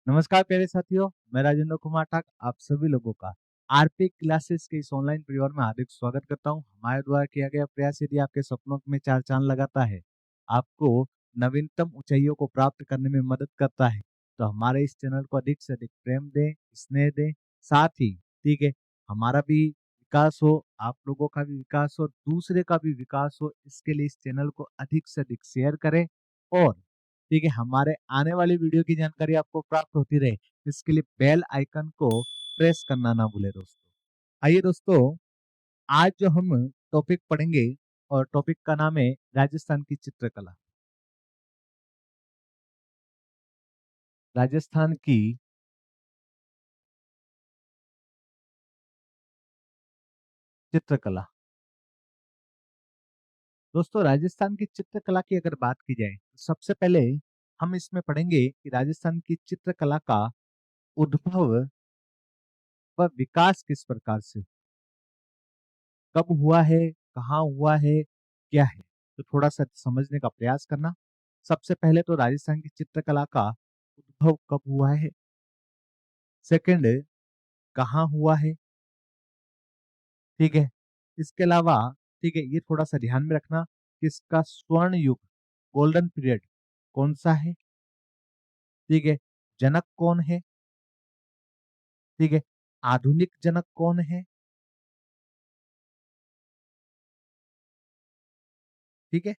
नमस्कार प्यारे साथियों, मैं राजेंद्र कुमार ठाक आप सभी लोगों का आरपी क्लासेस के इस ऑनलाइन परिवार में हार्दिक स्वागत करता हूं। हमारे द्वारा किया गया प्रयास यदि आपके सपनों में चार चांद लगाता है, आपको नवीनतम ऊंचाइयों को प्राप्त करने में मदद करता है, तो हमारे इस चैनल को अधिक से अधिक प्रेम दें, स्नेह दें, साथ ही ठीक है हमारा भी विकास हो, आप लोगों का भी विकास हो, दूसरे का भी विकास हो, इसके लिए इस चैनल को अधिक से अधिक शेयर करें और ठीक है हमारे आने वाली वीडियो की जानकारी आपको प्राप्त होती रहे, इसके लिए बेल आइकन को प्रेस करना ना भूले दोस्तों। आइए दोस्तों, आज जो हम टॉपिक पढ़ेंगे और टॉपिक का नाम है राजस्थान की चित्रकला। राजस्थान की चित्रकला। दोस्तों, राजस्थान की चित्रकला की अगर बात की जाए तो सबसे पहले हम इसमें पढ़ेंगे कि राजस्थान की चित्रकला का उद्भव व विकास किस प्रकार से, कब हुआ है, कहाँ हुआ है, क्या है, तो थोड़ा सा समझने का प्रयास करना। सबसे पहले तो राजस्थान की चित्रकला का उद्भव कब हुआ है, सेकंड कहाँ हुआ है, ठीक है। इसके अलावा ठीक है ये थोड़ा सा ध्यान में रखना कि इसका स्वर्ण युग, गोल्डन पीरियड कौन सा है, ठीक है। जनक कौन है, ठीक है। आधुनिक जनक कौन है, ठीक है।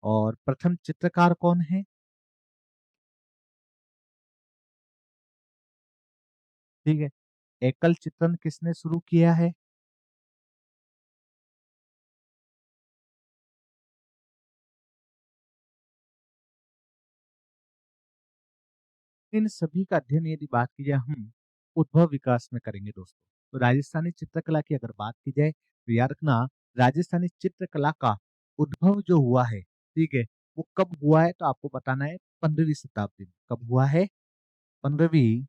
और प्रथम चित्रकार कौन है, ठीक है। एकल चित्रण किसने शुरू किया है, इन सभी का अध्ययन यदि बात की जाए हम उद्भव विकास में करेंगे दोस्तों। तो राजस्थानी चित्रकला की अगर बात की जाए तो याद रखना, राजस्थानी चित्रकला का उद्भव जो हुआ है, ठीक है, वो कब हुआ है तो आपको बताना है 15वीं शताब्दी में। कब हुआ है, 15वीं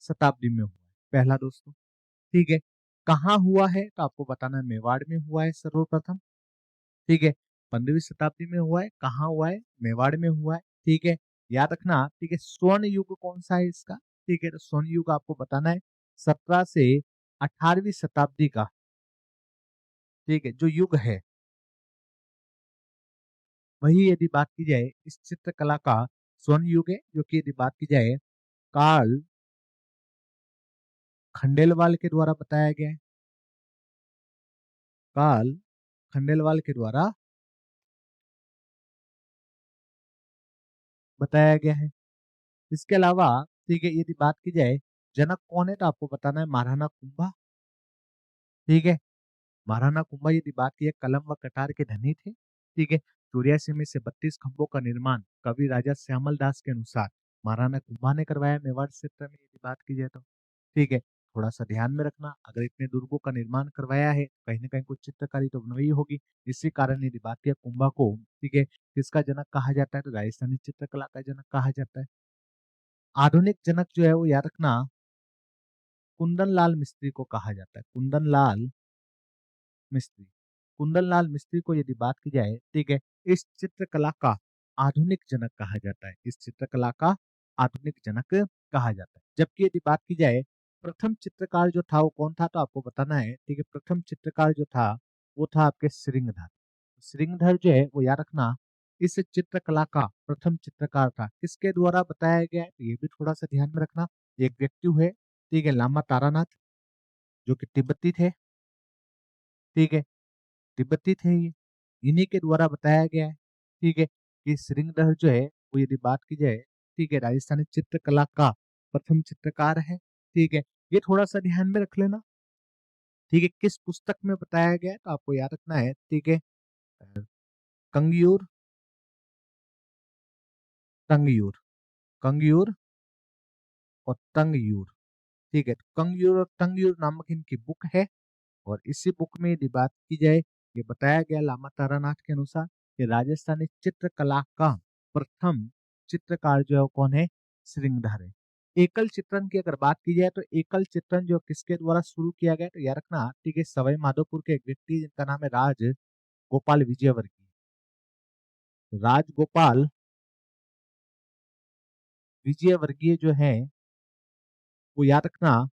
शताब्दी में हुआ है पहला दोस्तों, ठीक है। कहाँ हुआ है तो आपको बताना है मेवाड़ में हुआ है सर्वप्रथम, ठीक है। 15वीं शताब्दी में हुआ है, कहाँ हुआ है, मेवाड़ में हुआ है, ठीक है। याद रखना, ठीक है। स्वर्ण युग कौन सा है इसका, ठीक है, तो स्वर्ण युग आपको बताना है 17 से 18वीं शताब्दी का, ठीक है, जो युग है वही यदि बात की जाए इस चित्रकला का स्वर्ण युग है, जो कि यदि बात की जाए कार्ल खंडेलवाल के द्वारा बताया गया है, कार्ल खंडेलवाल के द्वारा बताया गया है। इसके अलावा ठीक है यदि बात की जाए जनक कौन है तो आपको बताना है महाराणा कुंभा, ठीक है। महाराणा कुंभा यदि बात की कलम व कटार के धनी थे, ठीक है। 84 में से 32 खंभों का निर्माण कवि राजा श्यामल दास के अनुसार महाराणा कुंभा ने करवाया मेवाड़ क्षेत्र में यदि बात की जाए तो, ठीक है। थोड़ा सा ध्यान में रखना, अगर इतने दुर्गों का निर्माण करवाया है कहीं ना कहीं कुछ चित्रकारी तो बनवाई होगी। इसी कारण यदि बात किया कुंभा को, ठीक है, किसका जनक कहा जाता है तो राजस्थानी चित्रकला का जनक कहा जाता है। आधुनिक जनक जो है वो याद रखना कुंदन लाल मिस्त्री को कहा जाता है, कुंदन लाल मिस्त्री। कुंदन लाल मिस्त्री को यदि बात की जाए, ठीक है, इस चित्रकला का आधुनिक जनक कहा जाता है, इस चित्रकला का आधुनिक जनक कहा जाता है। जबकि यदि बात की जाए प्रथम चित्रकार जो था वो कौन था तो आपको बताना है, ठीक है। प्रथम चित्रकार जो था वो था आपके श्रृंगधर। श्रृंगधर जो है वो याद रखना इस चित्रकला का प्रथम चित्रकार था। किसके द्वारा बताया गया है तो ये भी थोड़ा सा ध्यान में रखना। एक व्यक्ति है, ठीक है, लामा तारानाथ, जो कि तिब्बती थे, ठीक है, तिब्बती थे ये, इन्हीं के द्वारा बताया गया है, ठीक है, कि श्रृंगधर जो है वो यदि बात की जाए, ठीक है, राजस्थानी चित्रकला का प्रथम चित्रकार है, ठीक है। ये थोड़ा सा ध्यान में रख लेना, ठीक है। किस पुस्तक में बताया गया है तो आपको याद रखना है, ठीक है। कंगयूर, तंगयूर, कंगयूर और तंगयूर, ठीक है। तो कंगयूर और तंगयूर नामक इनकी बुक है और इसी बुक में यदि बात की जाए, ये बताया गया लामा तारानाथ के अनुसार कि राजस्थानी चित्रकला का प्रथम चित्रकार जो है वो कौन है, श्रृंगधर है। एकल चित्रण की अगर बात की जाए तो एकल चित्रण जो किसके द्वारा शुरू किया गया तो याद रखना, ठीक है, सवाई माधोपुर के एक व्यक्ति जिनका नाम है राज गोपाल विजयवर्गीय। राजगोपाल विजयवर्गीय जो है वो याद रखना,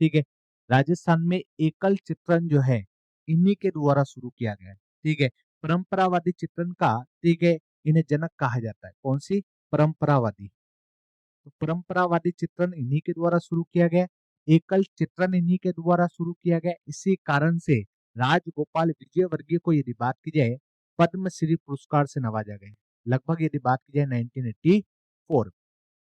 ठीक है। राजस्थान में एकल चित्रण जो है इन्हीं के द्वारा शुरू किया गया है, ठीक है। परंपरावादी चित्रण का, ठीक है, इन्हें जनक कहा जाता है। कौन सी? परंपरावादी। तो परंपरावादी चित्रण इन्हीं के द्वारा शुरू किया गया, एकल चित्रण इन्हीं के द्वारा शुरू किया गया। इसी कारण से राजगोपाल विजयवर्गीय को यदि बात की जाए पद्मश्री पुरस्कार से नवाजा गया। लगभग यदि बात की जाए 1984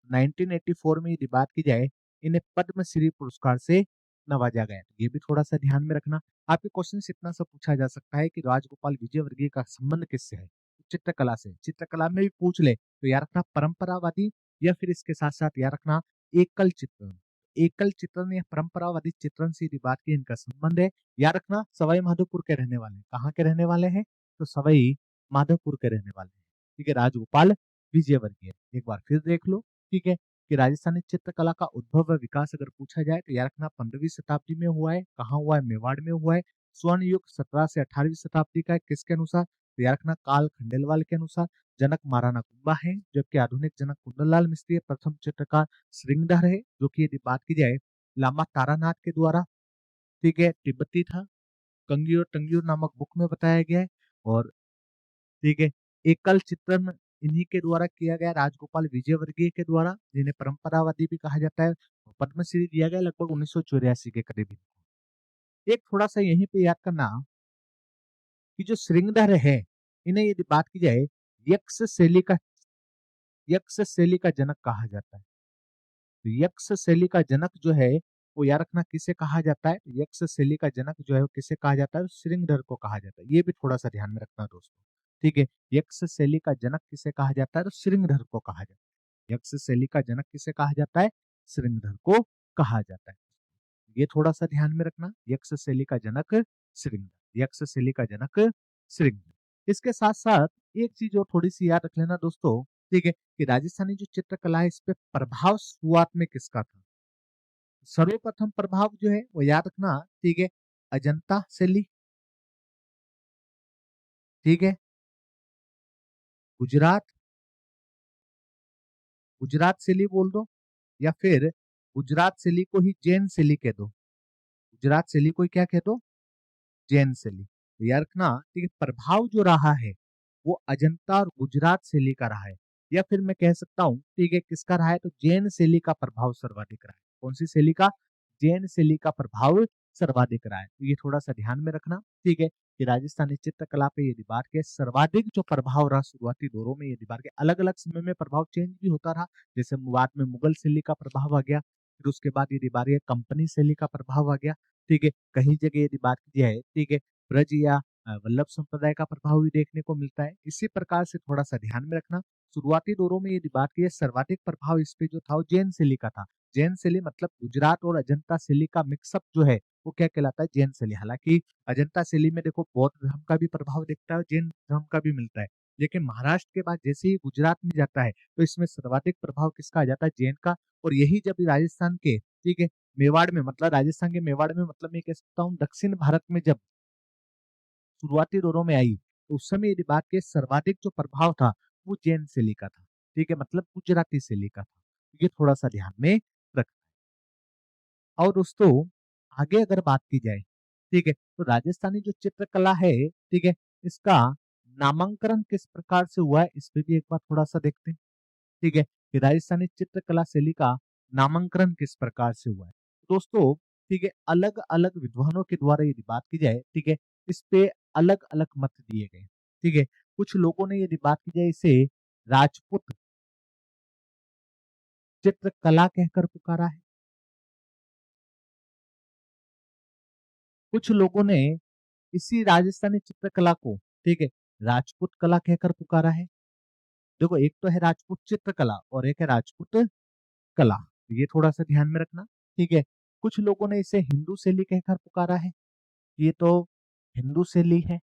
1984 में यदि बात की जाए इन्हें पद्मश्री पुरस्कार से नवाजा गया। ये भी थोड़ा सा ध्यान में रखना। आपके क्वेश्चन से इतना सा पूछा जा सकता है कि राजगोपाल विजयवर्गीय का संबंध किससे है? चित्रकला से। चित्रकला में भी पूछ ले तो याद रखना परंपरावादी, या फिर इसके साथ साथ याद रखना एकल चित्रण। एकल चित्रण या परंपरावादी चित्रण से यदि बात की इनका संबंध है, याद रखना सवाई माधोपुर के रहने वाले हैं। कहाँ के रहने वाले हैं? तो सवाई माधोपुर के रहने वाले हैं, ठीक है। राजगोपाल विजयवर्गीय। एक बार फिर देख लो, ठीक है, कि राजस्थानी चित्रकला का उद्भव व विकास अगर पूछा जाए तो याद रखना 15वीं शताब्दी में हुआ है। कहाँ हुआ है? मेवाड़ में हुआ है। स्वर्ण युग 17 से 18वीं शताब्दी का है। किसके अनुसार? तो याद रखना काल खंडेलवाल के अनुसार। जनक महाराणा कुंभा है, जबकि आधुनिक जनक कुंदनलाल मिस्त्री है। प्रथम चित्रकार श्रृंगधर है, जो कि यदि बात की जाए लामा तारानाथ के द्वारा, ठीक है, तिब्बती था। कंगियोर टंगियोर नामक बुक में बताया गया है। और ठीक है, एकल चित्रण इन्हीं के द्वारा किया गया, राजगोपाल विजयवर्गीय के द्वारा, जिन्हें परंपरावादी भी कहा जाता है। पद्मश्री दिया गया लगभग 1984 के करीब। एक थोड़ा सा यहीं पे याद करना कि जो श्रृंगधर है, इन्हें यदि बात की जाए यक्ष शैली का जनक कहा जाता है। तो यक्ष शैली का जनक जो है वो याद रखना किसे कहा जाता है? तो यक्ष शैली का जनक जो है वो किसे कहा जाता है? श्रृंगधर को कहा जाता है। ये भी थोड़ा सा ध्यान में रखना दोस्तों, ठीक है। यक्ष शैली का जनक किसे कहा जाता है? तो श्रृंगधर को कहा जाता है। यक्ष शैली का जनक किसे कहा जाता है? श्रृंगधर को कहा जाता है। ये थोड़ा सा ध्यान में रखना, यक्ष शैली का जनक श्रृंगधर, यक्ष शैली का जनक श्रृंगधर। इसके साथ साथ एक चीज और थोड़ी सी याद रख लेना दोस्तों, ठीक है, कि राजस्थानी जो चित्रकला है इस पे प्रभाव शुरुआत में किसका था? सर्वप्रथम प्रभाव जो है वो याद रखना, ठीक है, अजंता शैली, ठीक है। गुजरात गुजरात शैली बोल दो, या फिर गुजरात शैली को ही जैन शैली कह दो। गुजरात शैली को ही क्या कह दो? जैन शैली। तो याद रखना, ठीक है, प्रभाव जो रहा है वो अजंता और गुजरात शैली का रहा है। या फिर मैं कह सकता हूँ, ठीक है, किसका रहा है? तो जैन शैली का प्रभाव सर्वाधिक रहा है। कौन सी शैली का? जैन शैली का प्रभाव सर्वाधिक रहा है। तो ये थोड़ा सा ध्यान में रखना, ठीक है, कि राजस्थानी चित्रकला पे यदि बात के सर्वाधिक जो प्रभाव रहा शुरुआती दौरों में, यदि बात के अलग अलग समय में प्रभाव चेंज भी होता रहा। जैसे बाद में मुगल शैली का प्रभाव आ गया, फिर उसके बाद यदि बात है कंपनी शैली का प्रभाव आ गया, ठीक है। कहीं जगह यदि बात की जाए, ठीक है, ब्रज या वल्लभ संप्रदाय का प्रभाव भी देखने को मिलता है। इसी प्रकार से थोड़ा सा ध्यान में रखना, शुरुआती दौरों में यदि बात की सर्वाधिक प्रभाव इस पे जो था वो जैन शैली का था। जैन शैली मतलब गुजरात और अजंता शैली का मिक्सअप जो है वो क्या कहलाता है? जैन शैली। हालांकि अजंता शैली में देखो बौद्ध धर्म का भी प्रभाव दिखता है, जैन धर्म का भी मिलता है। लेकिन महाराष्ट्र के बाद जैसे ही गुजरात में जाता है तो इसमें सर्वाधिक प्रभाव किसका आ जाता है? जैन का। और यही जब राजस्थान के, ठीक है, मेवाड़ में, मतलब राजस्थान के मेवाड़ में, मतलब मैं कह सकता हूँ दक्षिण भारत में जब शुरुआती दौरों में आई तो उस समय यदि बात के सर्वाधिक जो प्रभाव था वो जैन शैली का था, ठीक है, मतलब गुजराती शैली का था। ये थोड़ा सा ध्यान में रख। और दोस्तों आगे अगर बात की जाए, ठीक है, तो राजस्थानी जो चित्रकला है, ठीक है, इसका नामांकन किस प्रकार से हुआ है इस पे भी एक बार थोड़ा सा देखते हैं, ठीक है, कि राजस्थानी चित्रकला शैली का नामांकन किस प्रकार से हुआ है। दोस्तों, ठीक है, अलग अलग विद्वानों के द्वारा यदि बात की जाए, ठीक है, इस पे अलग अलग मत दिए गए, ठीक है। कुछ लोगों ने यदि बात की जाए इसे राजपूत चित्रकला कहकर पुकारा है। कुछ लोगों ने इसी राजस्थानी चित्रकला को, ठीक है, राजपूत कला कहकर पुकारा है। देखो एक तो है राजपूत चित्रकला और एक है राजपूत कला, ये थोड़ा सा ध्यान में रखना, ठीक है। कुछ लोगों ने इसे हिंदू शैली कहकर पुकारा है, ये तो हिंदू शैली है,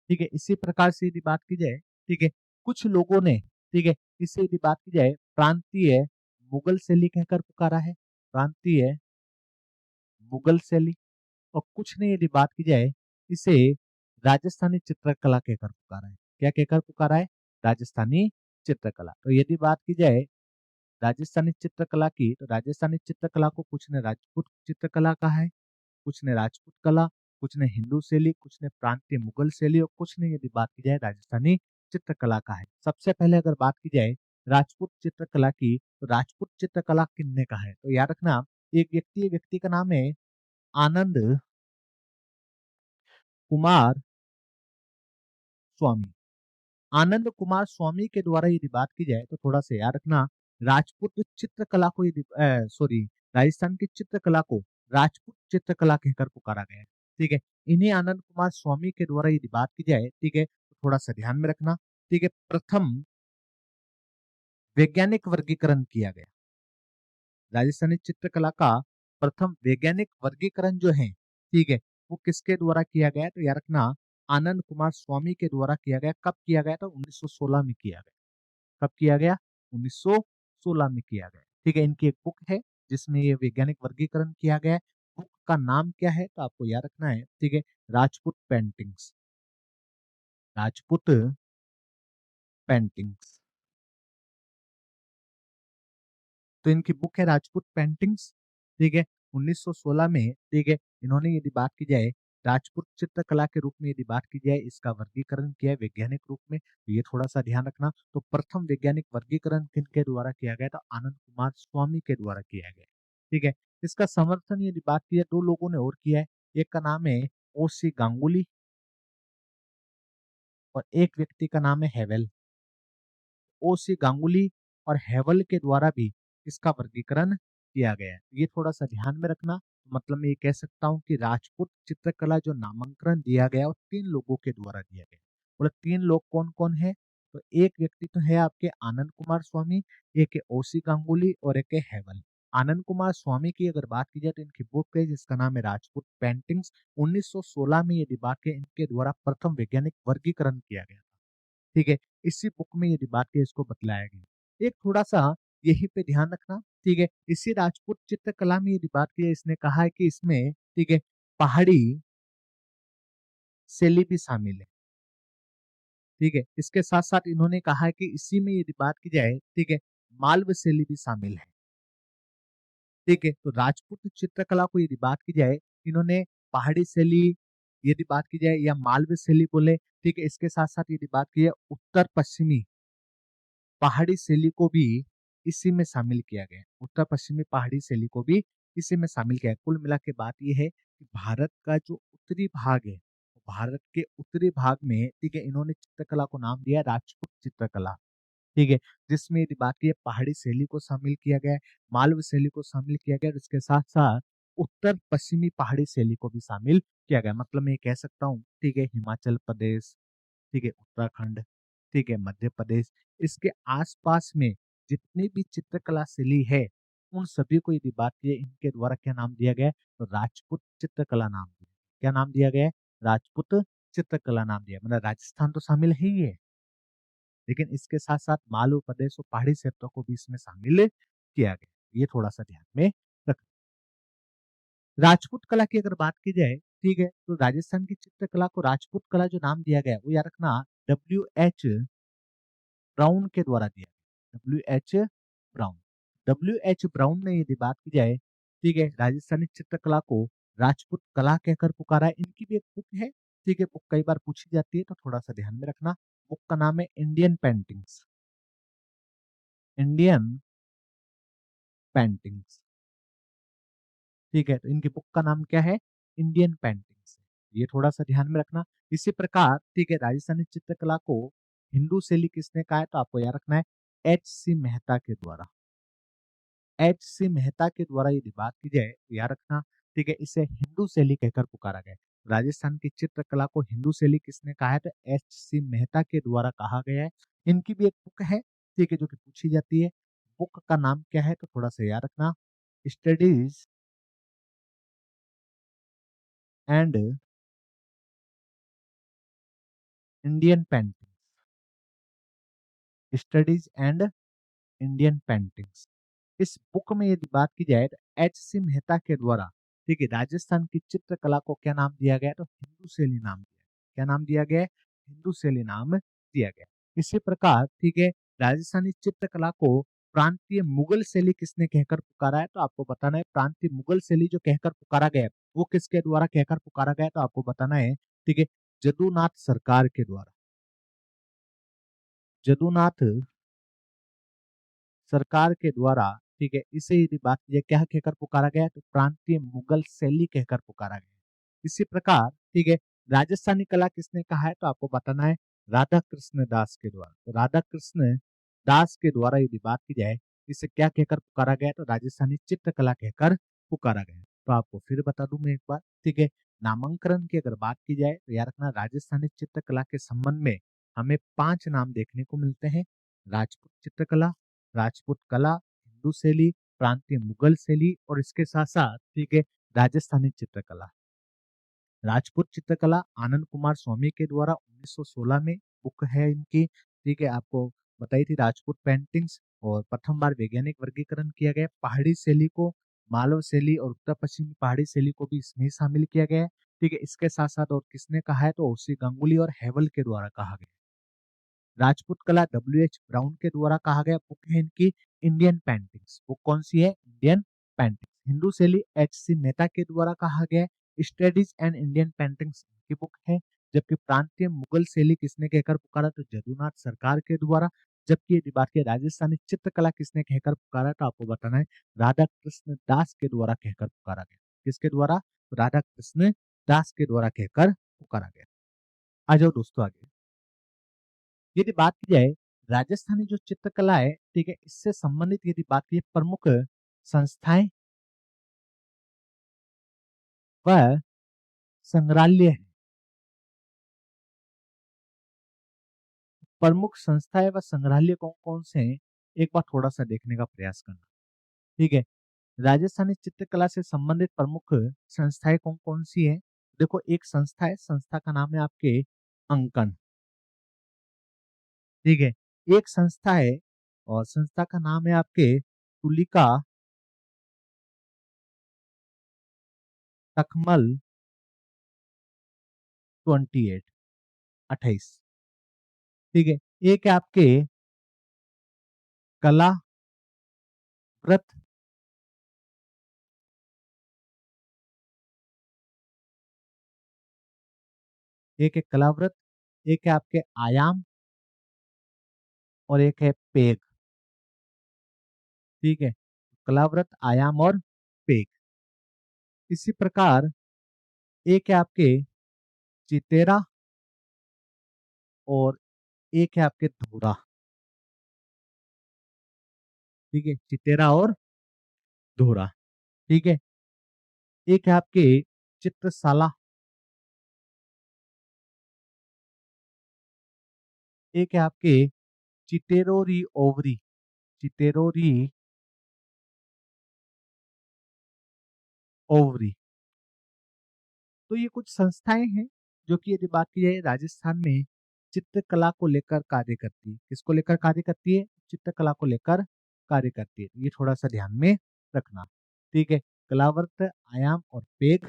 ठीक है। इसी प्रकार से यदि बात की जाए, ठीक है, कुछ लोगों ने, ठीक है, इसे यदि बात की जाए प्रांतीय मुगल शैली कहकर पुकारा है, प्रांतीय मुगल शैली। और कुछ ने यदि बात की जाए इसे राजस्थानी चित्रकला कहकर पुकारा है। क्या कहकर पुकारा है? राजस्थानी चित्रकला। तो यदि बात की जाए राजस्थानी चित्रकला की, तो राजस्थानी चित्रकला को कुछ ने राजपूत चित्रकला कहा है, कुछ ने राजपूत कला, कुछ ने हिंदू शैली, कुछ ने प्रांतीय मुगल शैली और कुछ ने यदि बात की जाए राजस्थानी चित्रकला का है। सबसे पहले अगर बात की जाए राजपूत चित्रकला की, तो राजपूत चित्रकला किन्ने का है, तो याद रखना एक व्यक्ति का नाम है आनंद कुमार स्वामी। आनंद कुमार स्वामी के द्वारा यदि बात की जाए तो थोड़ा सा याद रखना राजपूत चित्रकला को यदि सॉरी राजस्थान की चित्रकला को राजपूत चित्रकला कहकर पुकारा गया है। ठीक है, इन्हीं आनंद कुमार स्वामी के द्वारा यदि बात की जाए, ठीक है, तो थोड़ा सा ध्यान में रखना। ठीक है, प्रथम वैज्ञानिक वर्गीकरण किया गया। राजस्थानी चित्रकला का प्रथम वैज्ञानिक वर्गीकरण जो है, ठीक है, वो किसके द्वारा किया गया, तो याद रखना आनंद कुमार स्वामी के द्वारा किया गया। कब किया गया, तो 1916 में किया गया। कब किया गया, 1916 में किया गया। ठीक है, इनकी एक बुक है जिसमें ये वैज्ञानिक वर्गीकरण किया गया है। बुक का नाम क्या है, तो आपको याद रखना है, ठीक है, राजपूत पेंटिंग्स। राजपूत पेंटिंग्स, तो इनकी बुक है राजपूत पेंटिंग्स। ठीक है, 1916 में, ठीक है, इन्होंने यदि बात की जाए राजपूत चित्रकला के रूप में यदि बात की जाए इसका वर्गीकरण किया है वैज्ञानिक रूप में, तो ये थोड़ा सा ध्यान रखना। तो प्रथम वैज्ञानिक वर्गीकरण किनके द्वारा किया गया, तो आनंद कुमार स्वामी के द्वारा किया गया। ठीक है, इसका समर्थन यदि बात की जाए दो लोगों ने और किया है। एक का नाम है ओसी गांगुली और एक व्यक्ति का नाम है हेवेल। ओसी गांगुली और हेवल के द्वारा भी इसका वर्गीकरण किया गया है। ये थोड़ा सा ध्यान में रखना। मतलब मैं ये कह सकता हूँ कि राजपूत चित्रकला जो नामांकन दिया गया वो तीन लोगों के द्वारा दिया गया। बोले तीन लोग कौन कौन है, तो एक व्यक्ति तो है आपके आनंद कुमार स्वामी, एक है ओसी गांगुली और एक है हेवल। आनंद कुमार स्वामी की अगर बात की जाए तो इनकी बुक है जिसका नाम है राजपूत पेंटिंग्स। 1916 में यदि बात की इनके द्वारा प्रथम वैज्ञानिक वर्गीकरण किया गया। ठीक है, इसी बुक में यदि बात की इसको बतलाया गया। एक थोड़ा सा यही पे ध्यान रखना। ठीक है, इसी राजपूत चित्रकला में यदि बात की इसने कहा है कि इसमें, ठीक है, पहाड़ी शैली भी शामिल है। ठीक है, इसके साथ साथ इन्होंने कहा है कि इसी में यदि बात की जाए, ठीक है, मालव शैली भी शामिल है। ठीक है, तो राजपूत चित्रकला को यदि बात की जाए, इन्होंने पहाड़ी शैली यदि बात की जाए या मालव शैली बोले, ठीक है, इसके साथ साथ यदि बात की जाए उत्तर पश्चिमी पहाड़ी शैली को भी इसी में शामिल किया गया। उत्तर पश्चिमी पहाड़ी शैली को भी इसी में शामिल किया है। कुल मिला के बात यह है कि भारत का जो उत्तरी भाग है, भारत के उत्तरी भाग में, ठीक है, इन्होंने चित्रकला को नाम दिया राजपूत चित्रकला। ठीक है, जिसमें यदि बात की पहाड़ी शैली को शामिल किया गया है, मालव शैली को शामिल किया गया, इसके साथ साथ उत्तर पश्चिमी पहाड़ी शैली को भी शामिल किया गया। मतलब मैं ये कह सकता हूँ, ठीक है, हिमाचल प्रदेश, ठीक है, उत्तराखंड, ठीक है, मध्य प्रदेश, इसके आसपास में जितनी भी चित्रकला शैली है उन सभी को यदि बात की इनके द्वारा क्या नाम दिया गया है, तो राजपूत चित्रकला नाम दिया। क्या नाम दिया गया है, राजपूत चित्रकला नाम दिया। मतलब राजस्थान तो शामिल है ही है, लेकिन इसके साथ साथ मालवा प्रदेश और पहाड़ी क्षेत्रों को भी इसमें शामिल किया गया। ये थोड़ा सा ध्यान में रख। राजपूत कला की अगर बात की जाए, ठीक है, तो राजस्थान की चित्रकला को राजपूत कला जो नाम दिया गया वो याद रखना WH ब्राउन के द्वारा दिया। WH ब्राउन, WH ब्राउन ने यदि बात की जाए, ठीक है, राजस्थानी चित्रकला को राजपूत कला कहकर पुकारा है। इनकी भी एक बुक है, ठीक है, बुक कई बार पूछी जाती है तो थोड़ा सा ध्यान में रखना। बुक का नाम है इंडियन पेंटिंग्स। इंडियन पेंटिंग्स, ठीक है, तो इनकी बुक का नाम क्या है, इंडियन पेंटिंग्स। ये थोड़ा सा ध्यान में रखना। इसी प्रकार, ठीक है, राजस्थानी चित्रकला को हिंदू शैली किसने कहा है, तो आपको याद रखना है H.C. मेहता के द्वारा। H.C. मेहता के द्वारा यदि बात की जाए तो याद रखना, ठीक है, इसे हिंदू शैली कहकर पुकारा गया। राजस्थान की चित्रकला को हिंदू शैली किसने कहा है, तो H.C. मेहता के द्वारा कहा गया है। इनकी भी एक बुक है, ठीक है, जो कि पूछी जाती है। बुक का नाम क्या है, तो थोड़ा सा याद रखना, studies and Indian painting. Studies and Indian paintings. इस बुक में यदि बात की जाए तो H.C. मेहता के द्वारा, ठीक है, राजस्थान की चित्रकला को क्या नाम दिया गया, तो हिंदू शैली नाम दिया। क्या नाम दिया गया, हिंदू शैली नाम दिया गया। इसी प्रकार, ठीक है, राजस्थानी चित्रकला को प्रांतीय मुगल शैली किसने कहकर पुकारा है? तो आपको बताना है प्रांतीय मुगल शैली जो कहकर पुकारा गया है वो किसके द्वारा कहकर पुकारा गया है? तो आपको बताना है, ठीक है, जदुनाथ सरकार के द्वारा। जदुनाथ सरकार के द्वारा, ठीक है, इसे यदि बात की जाए क्या कहकर पुकारा गया है? तो प्रांतीय मुगल शैली कहकर पुकारा गया है। इसी प्रकार, ठीक है, राजस्थानी कला किसने कहा है? तो आपको बताना है राधा कृष्ण दास के द्वारा। तो राधा कृष्ण दास के द्वारा यदि बात की जाए इसे क्या कहकर पुकारा गया है? तो राजस्थानी चित्रकला कहकर पुकारा गया है। तो आपको फिर बता दूं मैं एक बार, ठीक है, नामांकन की अगर बात की जाए तो याद रखना राजस्थानी चित्रकला के संबंध में हमें 5 नाम देखने को मिलते हैं। राजपूत चित्रकला, राजपूत कला, हिंदू शैली, प्रांतीय मुगल शैली और इसके साथ साथ, ठीक है, राजस्थानी चित्रकला। राजपूत चित्रकला आनंद कुमार स्वामी के द्वारा 1916 में बुक है इनकी, ठीक है, आपको बताई थी राजपूत पेंटिंग्स। और प्रथम बार वैज्ञानिक वर्गीकरण किया गया पहाड़ी शैली को, मालव शैली और उत्तर पश्चिमी पहाड़ी शैली को भी इसमें शामिल किया गया है, ठीक है। इसके साथ साथ और किसने कहा है? तो ओसी गांगुली और हेवल के द्वारा कहा गया। राजपूत कला W.H. ब्राउन के द्वारा कहा गया बुक है इनकी इंडियन पेंटिंग्स। बुक कौन सी है? Indian paintings. हिंदू शैली H.C. मेहता के द्वारा कहा गया स्टडीज एंड इंडियन पेंटिंग्स की बुक है। जबकि प्रांतीय मुगल शैली किसने कहकर पुकारा? तो जदुनाथ सरकार के द्वारा। जबकि यदि बात की राजस्थानी चित्रकला किसने कहकर पुकारा? तो आपको बताना है राधा कृष्ण दास के द्वारा कहकर पुकारा गया। किसके द्वारा? राधा कृष्ण दास के द्वारा कहकर पुकारा गया। आ जाओ दोस्तों आगे। यदि बात की जाए राजस्थानी जो चित्रकला है, ठीक है, इससे संबंधित यदि बात की प्रमुख संस्थाएं व संग्रहालय है। प्रमुख संस्थाएं व संग्रहालय कौन कौन से हैं एक बार थोड़ा सा देखने का प्रयास करना, ठीक है। राजस्थानी चित्रकला से संबंधित प्रमुख संस्थाएं कौन कौन सी है? देखो एक संस्था है, संस्था का नाम है आपके अंकन, ठीक है। एक संस्था है और संस्था का नाम है आपके तुलिका तकमल 28, 28, ठीक है। एक है आपके कला व्रत, एक है कलाव्रत, एक है आपके आयाम और एक है पेग, ठीक है। कलाव्रत, आयाम और पेग। इसी प्रकार एक है आपके चितेरा और एक है आपके धूरा, ठीक है, चितेरा और धूरा, ठीक है। एक है आपके चित्रशाला, एक है आपके चितेरोरी ओवरी, चितेरोरी ओवरी। तो ये कुछ संस्थाएं हैं जो कि यदि बात की जाए राजस्थान में चित्रकला को लेकर कार्य करती है। किसको लेकर कार्य करती है? चित्रकला को लेकर कार्य करती है। ये थोड़ा सा ध्यान में रखना, ठीक है। कलावर्त, आयाम और पेग,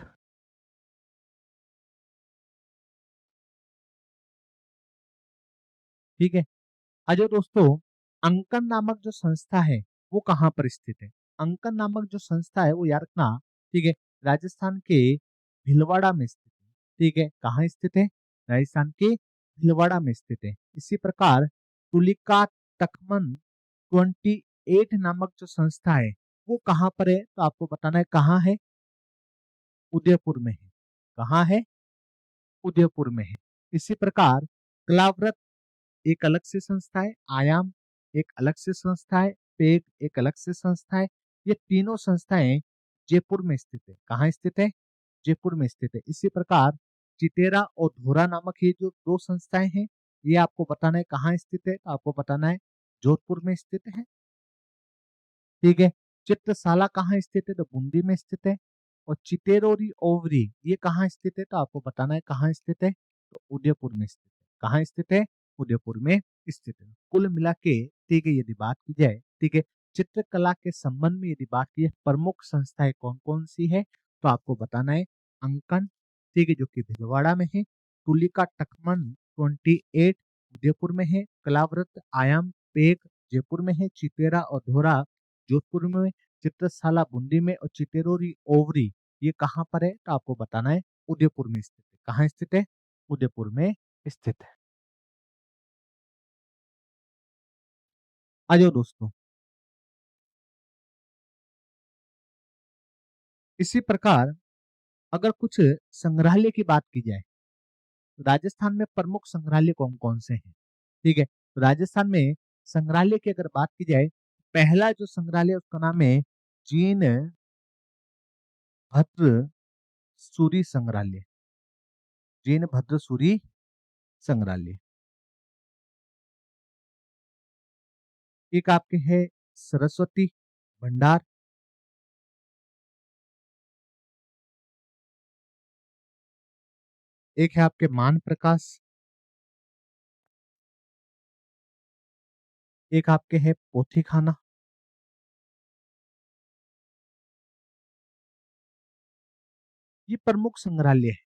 ठीक है। अजय दोस्तों, अंकन नामक जो संस्था है वो कहाँ पर स्थित है? अंकन नामक जो संस्था है वो याद रखना, ठीक है, राजस्थान के भीलवाड़ा में स्थित है, ठीक है। कहाँ स्थित है? राजस्थान के भीलवाड़ा में स्थित है। इसी प्रकार तुलिका तकमन 28 नामक जो संस्था है वो कहाँ पर है? तो आपको बताना है कहाँ है। उदयपुर में है। कहाँ है? उदयपुर में है। इसी प्रकार कलाव्रत एक अलग से संस्था है, आयाम एक अलग से संस्था है, पेग एक अलग से संस्था है। ये तीनों संस्थाएं जयपुर में स्थित है। कहाँ स्थित है? जयपुर में स्थित है। इसी प्रकार चितेरा और धोरा नामक ये जो दो संस्थाएं हैं ये आपको बताना है कहाँ स्थित है। तो आपको बताना है जोधपुर में स्थित है, ठीक है। चित्रशाला कहाँ स्थित है? तो बूंदी में स्थित है। और चितेरोरी ओवरी ये कहाँ स्थित है? तो आपको बताना है कहाँ स्थित है। तो उदयपुर में स्थित है। कहाँ स्थित है? उदयपुर में स्थित है। कुल मिला के, ठीक है, यदि बात की जाए, ठीक है, चित्रकला के संबंध में यदि बात की जाए प्रमुख संस्थाएं कौन कौन सी है तो आपको बताना है अंकन, ठीक है, जो कि भीलवाड़ा में है। तुलिका टकमन 28 उदयपुर में है। कलाव्रत, आयाम, पेक जयपुर में है, चितेरा और धोरा जोधपुर में, चित्रशाला बूंदी में और चितेरोरी ओवरी ये कहाँ पर है? तो आपको बताना है उदयपुर में स्थित है। कहाँ स्थित है? उदयपुर में स्थित है। आ जाओ दोस्तों। इसी प्रकार अगर कुछ संग्रहालय की बात की जाए, राजस्थान में प्रमुख संग्रहालय कौन कौन से हैं? ठीक है, तो राजस्थान में संग्रहालय की अगर बात की जाए, पहला जो संग्रहालय उसका नाम है जीन भद्र सूरी संग्रहालय। जीन भद्र सूरी संग्रहालय। एक आपके है सरस्वती भंडार। एक है आपके मान प्रकाश। एक आपके है पोथी खाना। ये प्रमुख संग्रहालय है।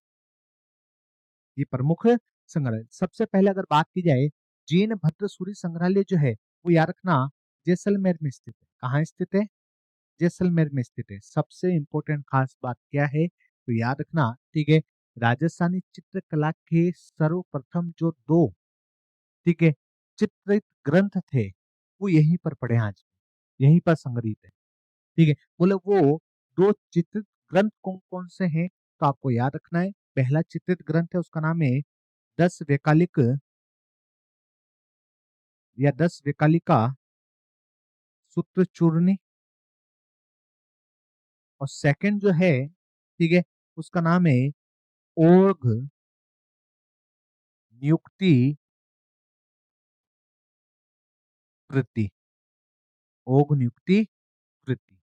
ये प्रमुख संग्रहालय। सबसे पहले अगर बात की जाए, जीन भद्र सूरी संग्रहालय जो है वो याद रखना जैसलमेर में स्थित है। कहाँ स्थित है? जैसलमेर में स्थित है। सबसे इंपॉर्टेंट खास बात क्या है तो याद रखना, ठीक है, राजस्थानी चित्रकला के सर्वप्रथम जो दो, ठीक है, चित्रित ग्रंथ थे वो यहीं पर पड़े हैं आज, यहीं पर संग्रहित है। ठीक है, बोले वो दो चित्रित ग्रंथ कौन कौन से हैं तो आपको याद रखना है। पहला चित्रित ग्रंथ है उसका नाम है 10 वैकालिक या 10 वैकालिका सूत्र चूर्णी। और सेकंड जो है, ठीक है, उसका नाम है ओघ नियुक्ति वृत्ति। ओघ नियुक्ति वृत्ति।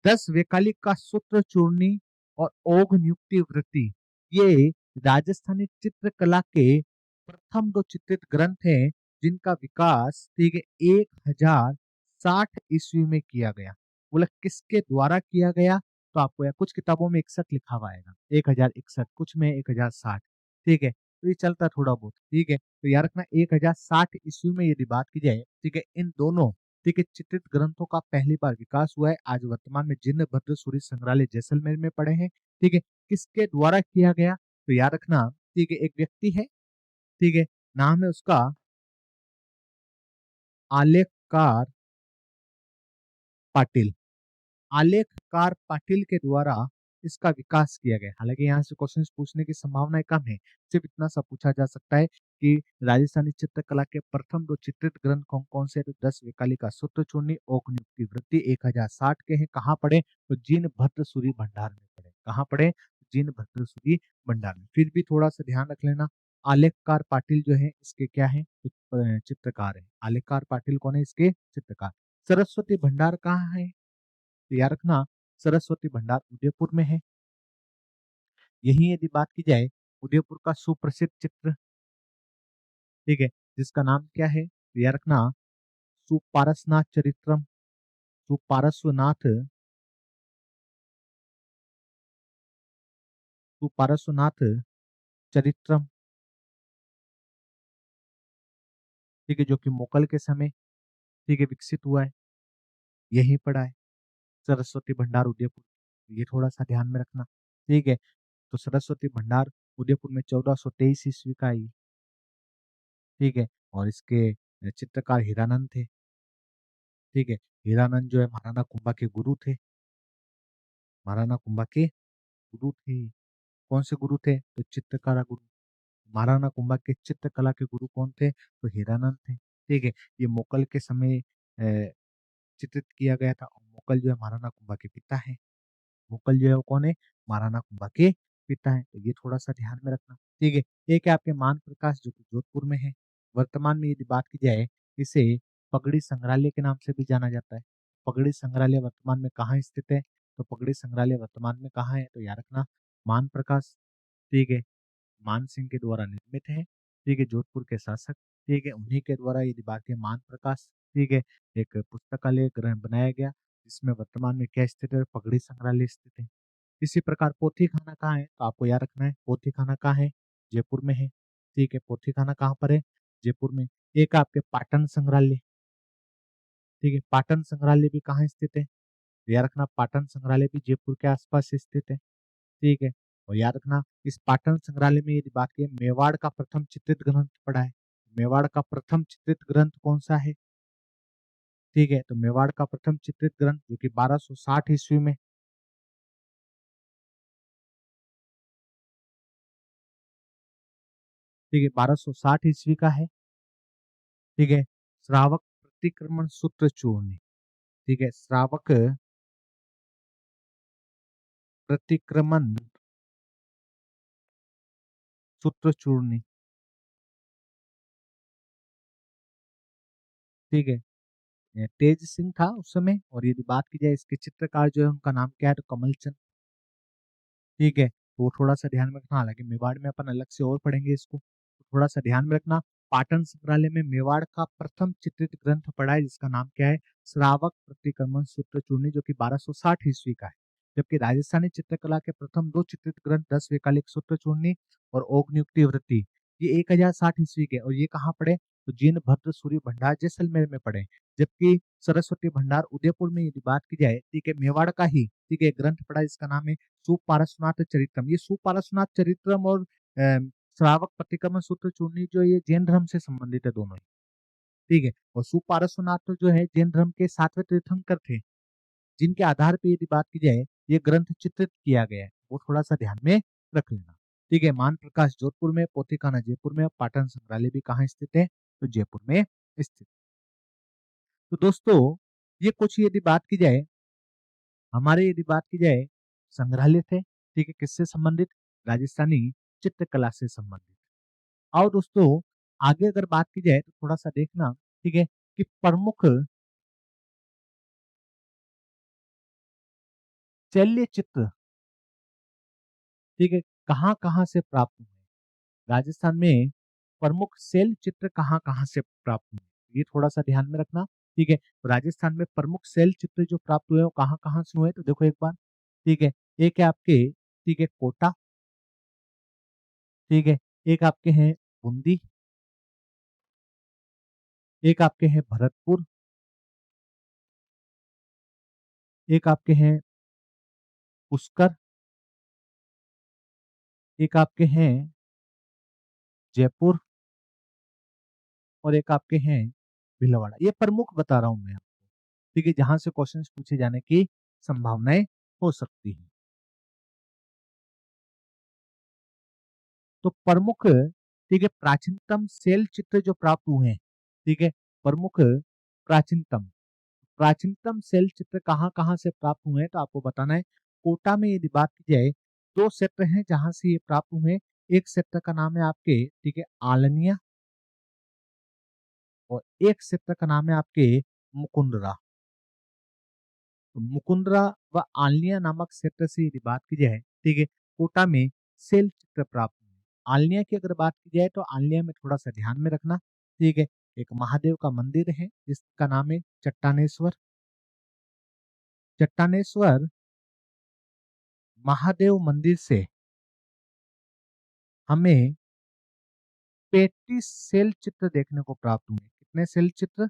10 वैकालिक का सूत्र चूर्णी और ओघ नियुक्ति वृत्ति ये राजस्थानी चित्रकला के प्रथम दो चित्रित ग्रंथ हैं जिनका विकास, ठीक है, 1060 ईस्वी में किया गया। बोला किसके द्वारा किया गया तो आपको या कुछ किताबों में 61 लिखा हुआ आएगा, 1061, कुछ में 1060। ठीक है, तो ये चलता है थोड़ा बहुत। ठीक है, तो याद रखना 1060 ईस्वी में यदि बात की जाए, ठीक है, इन दोनों, ठीक है, चित्रित ग्रंथों का पहली बार विकास हुआ है। आज वर्तमान में जिन भद्र सूरी संग्रहालय जैसलमेर में पड़े हैं। ठीक है, किसके द्वारा किया गया तो याद रखना, ठीक है, एक व्यक्ति है, ठीक है, नाम है उसका आलेखकार पाटिल। आलेखकार पाटिल के द्वारा इसका विकास किया गया। हालांकि यहाँ से क्वेश्चन पूछने की संभावनाएं कम है, सिर्फ इतना सा पूछा जा सकता है कि राजस्थानी चित्रकला के प्रथम दो चित्रित ग्रंथ कौन कौन से? तो 10 वैकालिका सूत्र चूर्णी, ओक नियुक्ति वृत्ति 1060 के हैं। कहाँ पढ़े? तो जीन भद्र सूरी भंडार में पढ़े। कहाँ पढ़े? जीन भद्र सूरी भंडार में। फिर भी थोड़ा सा ध्यान रख लेना, आलेखकार पाटिल जो है इसके क्या है? तो चित्रकार है। आलेखकार पाटिल कौन है? इसके चित्रकार। सरस्वती भंडार कहाँ है तो याद रखना, सरस्वती भंडार उदयपुर में है। यही यदि बात की जाए उदयपुर का सुप्रसिद्ध चित्र, ठीक है, जिसका नाम क्या है तो याद रखना सुपारसनाथ चरित्रम। सुपारस्वनाथ, सुपारस्वनाथ चरित्रम, ठीक है, जो कि मुगल के समय, ठीक है, विकसित हुआ है, यही पड़ा है सरस्वती भंडार उदयपुर। ये थोड़ा सा ध्यान में रखना। ठीक है, तो सरस्वती भंडार उदयपुर में 1423 ईस्वी का आई। ठीक है, और इसके चित्रकार हीरानंद थे। ठीक है, हीरानंद जो है महाराणा कुंभा के गुरु थे। महाराणा कुंभा के गुरु थे। कौन से गुरु थे? तो चित्रकला गुरु। महाराणा कुंभा के चित्रकला के गुरु कौन थे? तो हीरानंद थे। ठीक है, ये मुगल के समय चित्रित किया गया था। और मुगल जो है महाराणा कुंभा के पिता है। मुगल जो है वो कौन है? महाराणा कुंभा के पिता है। तो ये थोड़ा सा ध्यान में रखना। ठीक है, एक है आपके मान प्रकाश जो कि जोधपुर में है। वर्तमान में यदि बात की जाए, इसे पगड़ी संग्रहालय के नाम से भी जाना जाता है। पगड़ी संग्रहालय वर्तमान में कहाँ स्थित है? तो पगड़ी संग्रहालय वर्तमान में कहाँ है तो याद रखना मान प्रकाश, ठीक है, मान सिंह के द्वारा निर्मित है। ठीक है, जोधपुर के शासक, ठीक है, उन्हीं के द्वारा यदि बात की मान प्रकाश, ठीक है, एक पुस्तकालय ग्रह बनाया गया जिसमें वर्तमान में क्या स्थित है? पगड़ी संग्रहालय स्थित है। इसी प्रकार पोथी खाना कहाँ है तो आपको याद रखना है पोथी खाना कहाँ है? जयपुर में है। ठीक है, पोथी खाना कहाँ पर है? जयपुर में। एक आपके पाटन संग्रहालय, ठीक है, पाटन संग्रहालय भी कहाँ स्थित है? याद रखना पाटन संग्रहालय भी जयपुर के आसपास स्थित है, ठीक है। और याद रखना इस पाटन संग्रहालय में यदि बात करें मेवाड़ का प्रथम चित्रित ग्रंथ पड़ा है। मेवाड़ का प्रथम चित्रित ग्रंथ कौन सा है? ठीक है, तो मेवाड़ का प्रथम चित्रित ग्रंथ जो कि 1260 ईस्वी में, ठीक है, 1260 ईस्वी का है, ठीक है। श्रावक प्रतिक्रमण सूत्र चूर्ण, ठीक है, श्रावक प्रतिक्रमण सूत्र चूर्ण, ठीक है। तेज सिंह था उस समय, और यदि बात की जाए इसके चित्रकार जो है उनका नाम क्या है, तो कमल चंद, ठीक है। तो थोड़ा सा ध्यान में रखना, हालांकि मेवाड़ में अपन अलग से और पढ़ेंगे इसको, तो थोड़ा सा ध्यान में रखना। पाटन संग्रहालय में मेवाड़ का प्रथम चित्रित ग्रंथ पड़ा है जिसका नाम क्या है, श्रावक प्रतिक्रमण सूत्र चूर्णी, जो कि 1260 ईस्वी का है। जबकि राजस्थानी चित्रकला के प्रथम दो चित्रित ग्रंथ 10 वैकलिक सूत्र चूर्णी और ओगनियुक्ति वृत्ति, ये 1060 ईस्वी के, और ये कहाँ पड़े, तो जीन भद्र सूर्य भंडार जैसलमेर में पड़े। जबकि सरस्वती भंडार उदयपुर में यदि बात की जाए, ठीक है, मेवाड़ का ही, ठीक है, ग्रंथ पड़ा जिसका नाम है सुपार्श्वनाथ चरित्रम। ये सुपार्श्वनाथ चरित्रम और श्रावक प्रतिक्रमण सूत्र चूर्णी जो ये जैन धर्म से संबंधित है दोनों ही, ठीक है। और सुपार्श्वनाथ तो जो है जैन धर्म के 7वें तीर्थंकर थे, जिनके आधार पर यदि बात की जाए ये ग्रंथ चित्रित किया गया है, वो थोड़ा सा ध्यान में रख लेना, ठीक है। मान प्रकाश जोधपुर में, पोथीखाना जयपुर में, पाटन संग्रहालय भी कहाँ स्थित है, तो जयपुर में स्थित। तो दोस्तों ये कुछ यदि बात की जाए, हमारे यदि बात की जाए संग्रहालय थे, ठीक है, किससे संबंधित, राजस्थानी चित्रकला से संबंधित। आओ दोस्तों आगे अगर बात की जाए तो थोड़ा सा देखना, ठीक है, कि प्रमुख शैल्य चित्र, ठीक है, कहाँ कहाँ से प्राप्त हुए, राजस्थान में प्रमुख शैल चित्र कहाँ कहाँ से प्राप्त हुए, ये थोड़ा सा ध्यान में रखना, ठीक है। तो राजस्थान में प्रमुख शैल चित्र जो प्राप्त हुए वो कहाँ कहाँ से हुए, तो देखो एक बार, ठीक है, एक है आपके, ठीक है, कोटा, ठीक है, एक आपके हैं बूंदी, एक आपके हैं भरतपुर, एक आपके हैं पुष्कर, एक आपके हैं जयपुर, और एक आपके हैं भीलवाड़ा। ये प्रमुख बता रहा हूं मैं आपको, ठीक है, जहां से क्वेश्चन पूछे जाने की संभावनाएं हो सकती है। तो प्रमुख, ठीक है, प्राचीनतम शैल चित्र जो प्राप्त हुए हैं, ठीक है, प्रमुख प्राचीनतम प्राचीनतम शैल चित्र कहाँ कहाँ से प्राप्त हुए हैं, तो आपको बताना है। कोटा में यदि बात की जाए दो क्षेत्र हैं जहां से ये प्राप्त हुए हैं। एक क्षेत्र का नाम है आपके, ठीक है, आलनिया, और एक क्षेत्र का नाम है आपके मुकुंदरा। तो मुकुंदरा व आलनिया नामक क्षेत्र से यदि बात की जाए, ठीक है, कोटा में शैल चित्र प्राप्त हुए। आलनिया की अगर बात की जाए तो आलनिया में थोड़ा सा ध्यान में रखना, ठीक है, एक महादेव का मंदिर है जिसका नाम है चट्टानेश्वर। चट्टानेश्वर महादेव मंदिर से हमें 35 शैल चित्र देखने को प्राप्त हुए। कितने शैल चित्र?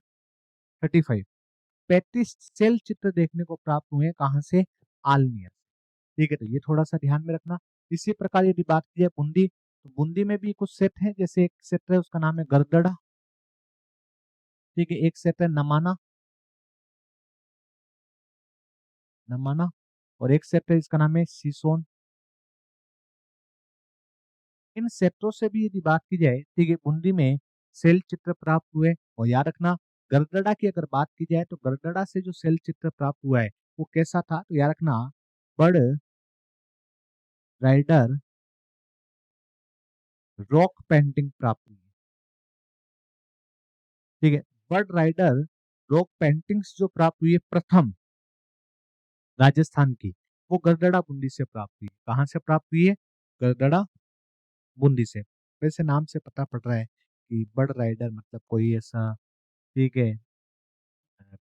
35। 35 शैल चित्र देखने को प्राप्त हुए कहां से? आलनिया। ठीक है, तो ये थोड़ा सा ध्यान में रखना। इसी प्रकार यदि बात की जाए बूंदी, तो बूंदी में भी कुछ सेट है, जैसे एक सेट है उसका नाम है गरदड़ा, ठीक है, एक सेट है नमाना, नमाना, और एक सेट है इसका नाम है सीसोन। इन सेटों से भी यदि बात की जाए, ठीक है, बूंदी में सेल चित्र प्राप्त हुए। और याद रखना गरदड़ा की अगर बात की जाए तो गरदड़ा से जो सेल चित्र प्राप्त हुआ है वो कैसा था, तो याद रखना बर्ड राइडर रॉक पेंटिंग प्राप्त हुई, ठीक है। बर्ड राइडर रॉक पेंटिंग्स जो प्राप्त हुई है प्रथम राजस्थान की, वो गरदड़ा बूंदी से प्राप्त हुई। कहाँ से प्राप्त हुई है? गरदड़ा बूंदी से। वैसे नाम से पता पड़ रहा है कि बर्ड राइडर मतलब कोई ऐसा, ठीक है,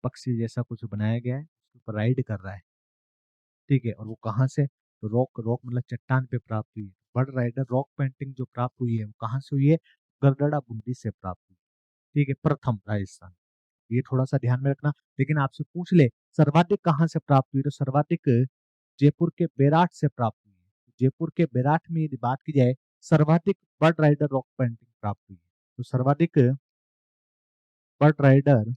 पक्षी जैसा कुछ बनाया गया है, उसके ऊपर राइड कर रहा है, ठीक है। और वो कहाँ से? तो रॉक, रॉक मतलब चट्टान पे प्राप्त हुई है। बर्ड राइडर रॉक पेंटिंग जो प्राप्त हुई है वो कहाँ से हुई है? गरदड़ा बूंदी से प्राप्त हुई। ठीक है, प्रथम राजस्थान, ये थोड़ा सा ध्यान में रखना। लेकिन आपसे पूछ ले सर्वाधिक कहाँ से प्राप्त हुई, तो सर्वाधिक जयपुर के बेराट से प्राप्त हुई है। जयपुर के बेराट में यदि बात की जाए सर्वाधिक बर्ड राइडर रॉक पेंटिंग प्राप्त हुई है। तो सर्वाधिक बर्ड राइडर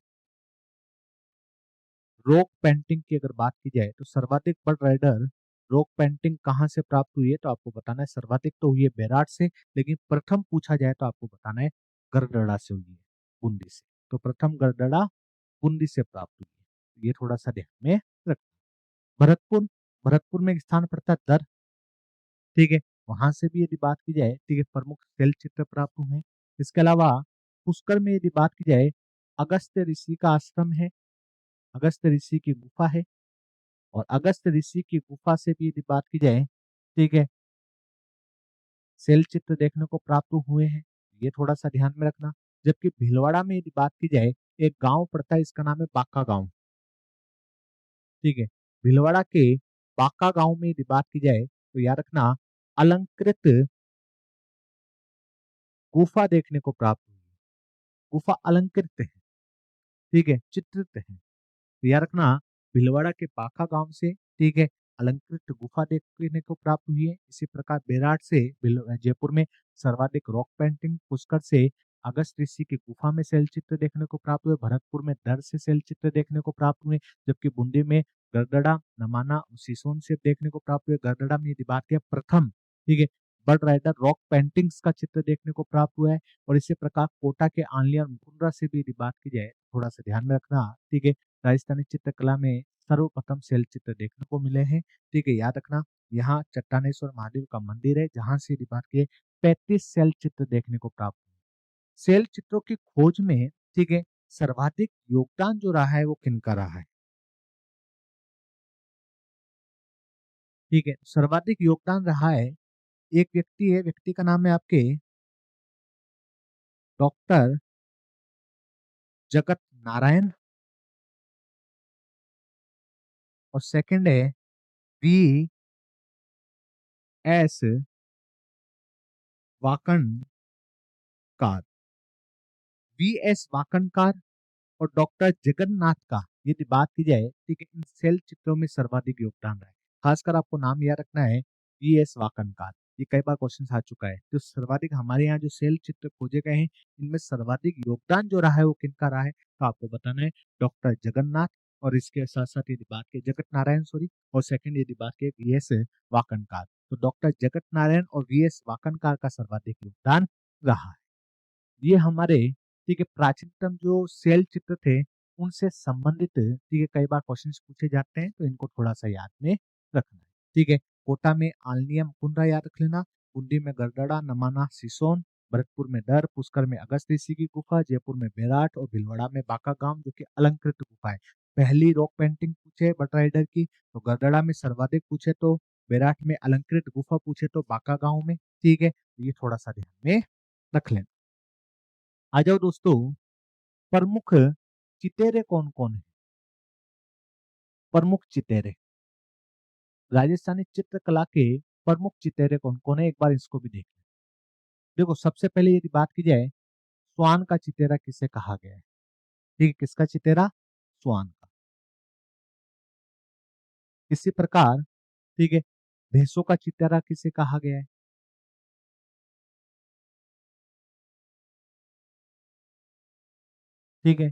रॉक पेंटिंग की अगर बात की जाए तो सर्वाधिक बर्ड राइडर रॉक पेंटिंग कहाँ से प्राप्त हुई है, तो आपको बताना है सर्वाधिक तो हुई है बेराट से, लेकिन प्रथम पूछा जाए तो आपको बताना है गरदड़ा से हुई है, बूंदी से। तो प्रथम गरदड़ा बूंदी से प्राप्त हुई है, ये थोड़ा सा ध्यान में रख। भरतपुर, भरतपुर में एक स्थान पड़ता है दर, ठीक है, वहां से भी यदि बात की जाए, ठीक है, प्रमुख शैल चित्र प्राप्त हुए हैं। इसके अलावा पुष्कर में यदि बात की जाए अगस्त्य ऋषि का आश्रम है, अगस्त्य ऋषि की गुफा है, और अगस्त्य ऋषि की गुफा से भी यदि बात की जाए, ठीक है, शैल चित्र देखने को प्राप्त हुए हैं, ये थोड़ा सा ध्यान में रखना। जबकि भीलवाड़ा में यदि बात की जाए एक गांव पड़ता है, इसका नाम है बांका गांव, ठीक है, भीलवाड़ा के बांका गांव में यदि बात की जाए तो याद रखना अलंकृत गुफा देखने को प्राप्त हुई है। गुफा अलंकृत है, ठीक है, चित्रित है। तो याद रखना भीलवाड़ा के बांका गांव से, ठीक है, अलंकृत गुफा देखने को प्राप्त हुई है। इसी प्रकार बेराट से जयपुर में सर्वाधिक रॉक पेंटिंग, पुष्कर से अगस्त ऋषि की गुफा में शैल चित्र देखने को प्राप्त हुए, भरतपुर में दर से शैल चित्र देखने को प्राप्त हुए, जबकि बूंदी में गरदड़ा, नमाना, सिसोन से देखने को प्राप्त हुए। गरदड़ा में यदि बात किया प्रथम, ठीक है, बर्ड राइडर रॉक पेंटिंग्स का चित्र देखने को प्राप्त हुआ है। और इसी प्रकार कोटा के आंलिया और मुकुंदरा से भी यदि बात की जाए थोड़ा सा ध्यान में रखना, ठीक है, राजस्थानी चित्रकला में सर्वप्रथम शैल चित्र देखने को मिले हैं, ठीक है, याद रखना। यहाँ चट्टानेश्वर महादेव का मंदिर है जहां से यदि बात की 35 शैल चित्र देखने को प्राप्त हुए। शैल चित्रों की खोज में, ठीक है, सर्वाधिक योगदान जो रहा है वो किनका रहा है, ठीक है, सर्वाधिक योगदान रहा है एक व्यक्ति है, व्यक्ति का नाम है आपके डॉक्टर जगत नारायण, और सेकंड है वी एस वाकणकार, वी एस वाकणकार और डॉक्टर जगन्नाथ का यदि बात की जाए, ठीक है, इन शैल चित्रों में सर्वाधिक योगदान रहा है। खासकर आपको नाम याद रखना है वी एस वाकणकार, ये कई बार क्वेश्चन आ चुका है। तो सर्वाधिक हमारे यहाँ जो शैल चित्र खोजे गए हैं इनमें सर्वाधिक योगदान जो रहा है वो किनका रहा है, तो आपको बताना है डॉक्टर जगन्नाथ, और इसके साथ साथ यदि बात की जगत नारायण सॉरी, और सेकंड यदि बात की वी एस वाकणकार, तो डॉक्टर जगत नारायण और वी एस वाकणकार का सर्वाधिक योगदान रहा है। ये हमारे, ठीक है, प्राचीनतम जो शैल चित्र थे उनसे संबंधित, ठीक है, कई बार क्वेश्चन पूछे जाते हैं तो इनको थोड़ा सा याद में रखना है, ठीक है। कोटा में आलनिया मुकुंदरा याद रख लेना, बूंदी में गरदड़ा, नमाना, सिसोन, भरतपुर में दर, पुष्कर में अगस्त ऋषि की गुफा, जयपुर में बेराट और भीलवाड़ा में बांका गांव जो कि अलंकृत गुफा है। पहली रॉक पेंटिंग पूछे बट राइडर की तो गरदड़ा में सर्वाधिक पूछे तो बेराट में अलंकृत गुफा पूछे तो बांका गांव में, ठीक है, ये थोड़ा सा ध्यान में रख लेना। आ जाओ दोस्तों, प्रमुख चितेरे कौन कौन है, प्रमुख चितेरे, राजस्थानी चित्रकला के प्रमुख चितेरे कौन कौन है, एक बार इसको भी देख लें। देखो सबसे पहले यदि बात की जाए स्वान का चितेरा किसे कहा गया है, ठीक है, किसका चितेरा, स्वान का। इसी प्रकार, ठीक है, भैंसों का चितेरा किसे कहा गया है, ठीक है,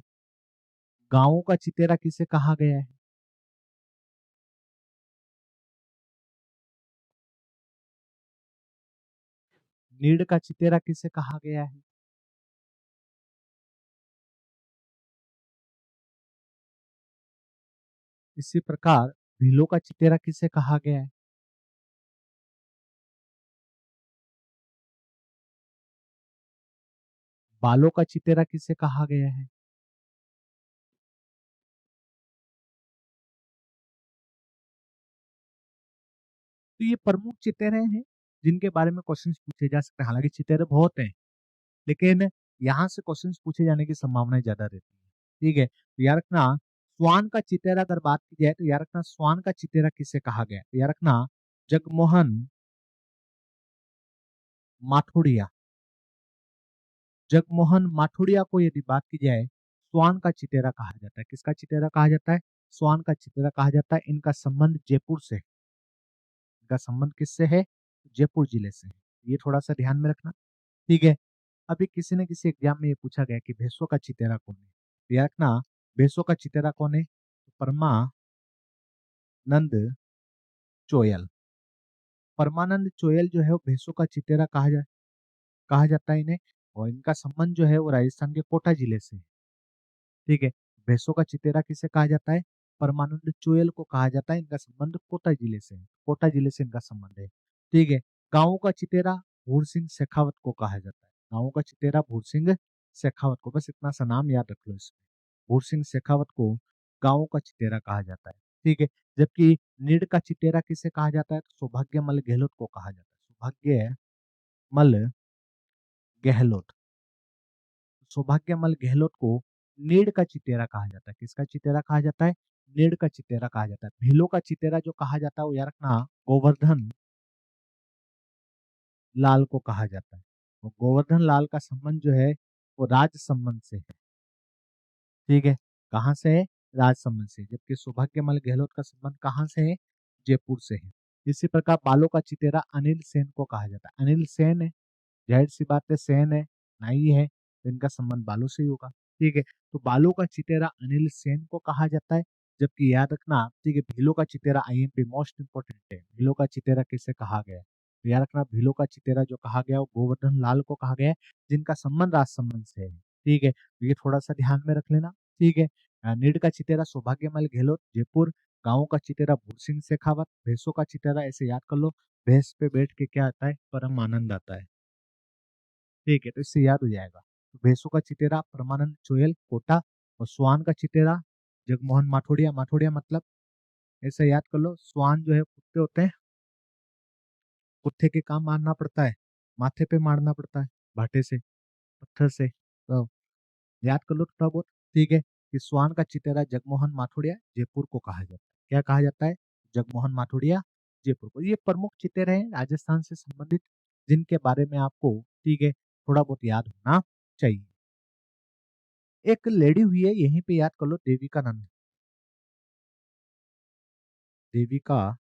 गांवों का चितेरा किसे कहा गया है, नीड का चितेरा किसे कहा गया है, इसी प्रकार भीलों का चितेरा किसे कहा गया है, बालों का चितेरा किसे कहा गया है। तो ये प्रमुख चितेरे हैं जिनके बारे में क्वेश्चंस पूछे जा सकते हैं। हालांकि चितेरे बहुत हैं लेकिन यहाँ से क्वेश्चंस पूछे जाने की संभावना ज्यादा रहती है, ठीक है। तो याद रखना स्वान का चितेरा अगर बात की जाए तो याद रखना स्वान का चितेरा किसे कहा गया है? तो याद रखना जगमोहन माथुरिया, जगमोहन माथुरिया को यदि बात की जाए, स्वान का चितेरा कहा जाता है। किसका चितेरा कहा जाता है? स्वान का चितेरा कहा जाता है। इनका संबंध जयपुर से है। इनका संबंध किससे है? जयपुर जिले से है। ये थोड़ा सा ध्यान में रखना, ठीक है। अभी किसी न किसी एग्जाम में ये पूछा गया कि भैंसों का चितेरा कौन है, तो याद रखना भैंसों का चितेरा कौन है? परमानंद चोयल। परमानंद चोयल जो है वो भैंसों का चितेरा कहा जाता है इन्हें। और इनका संबंध जो है वो राजस्थान के कोटा जिले से है, ठीक है। भैंसों का चितेरा किसे कहा जाता है? परमानंद चोयल को कहा जाता है। इनका संबंध कोटा जिले से है। कोटा जिले से इनका संबंध है, ठीक है। गांवों का चितेरा भूर सिंह शेखावत को कहा जाता है। गांवों का चितेरा भूर सिंह शेखावत को, बस इतना सा नाम याद रख लो इसमें। भूर सिंह शेखावत को गांवों का चितेरा कहा जाता है, ठीक है। जबकि नीड का चितेरा किसे कहा जाता है? तो सौभाग्यमल गहलोत को कहा जाता है। सौभाग्यमल गहलोत। सौभाग्यमल गहलोत को नीड का चितेरा कहा जाता है। किसका चितेरा कहा जाता है? नीड का चितेरा कहा जाता है। भीलों का चितेरा जो कहा जाता है वो याद रखना गोवर्धन लाल को कहा जाता है। तो गोवर्धन लाल का संबंध जो है वो राज संबंध से है, ठीक है। कहाँ से है? राज संबंध से। जबकि सौभाग्यमल गहलोत का संबंध कहाँ से है? जयपुर से है। इसी प्रकार बालों का चितेरा अनिल सेन को कहा जाता है। अनिल सेन है, जाहिर सी बात है, सेन है, नाई है, तो इनका संबंध बालों से ही होगा, ठीक है। तो बालों का चितेरा अनिल सेन को कहा जाता है। जबकि याद रखना, ठीक है, भीलों का चितेरा आईएमपी मोस्ट इंपोर्टेंट है। भीलों का चितेरा किसे कहा गया है? तो याद रखना भीलों का चितेरा जो कहा गया वो गोवर्धन लाल को कहा गया है, जिनका संबंध राज संबंध से है, ठीक है। तो ये थोड़ा सा ध्यान में रख लेना, ठीक है। नीड का चितेरा सौभाग्यमल गहलोत जयपुर। गाँवों का चितेरा भूर सिंह शेखावत। भैंसों का चितेरा ऐसे याद कर लो, भैंस पे बैठ के क्या आता है? परम आनंद आता है, ठीक है। तो इससे याद हो जाएगा। तो भैंसों का चितेरा परमानंद चोयल कोटा, और स्वान का चितेरा जगमोहन माथोड़िया। माथोड़िया मतलब ऐसे याद कर लो, स्वान जो है कुत्ते होते हैं, कुत्ते के काम मारना पड़ता है, माथे पे मारना पड़ता है भाटे से, पत्थर से, तो याद कर लो थोड़ा बहुत, ठीक है। कि स्वान का चितेरा जगमोहन माथोड़िया जयपुर को कहा जाता है। क्या कहा जाता है? जगमोहन माथोड़िया जयपुर को। ये प्रमुख चितेरे हैं राजस्थान से संबंधित, जिनके बारे में आपको, ठीक है, थोड़ा बहुत याद होना चाहिए। एक लेडी हुई है, यहीं पे याद कर लो, देविका नंद। देविका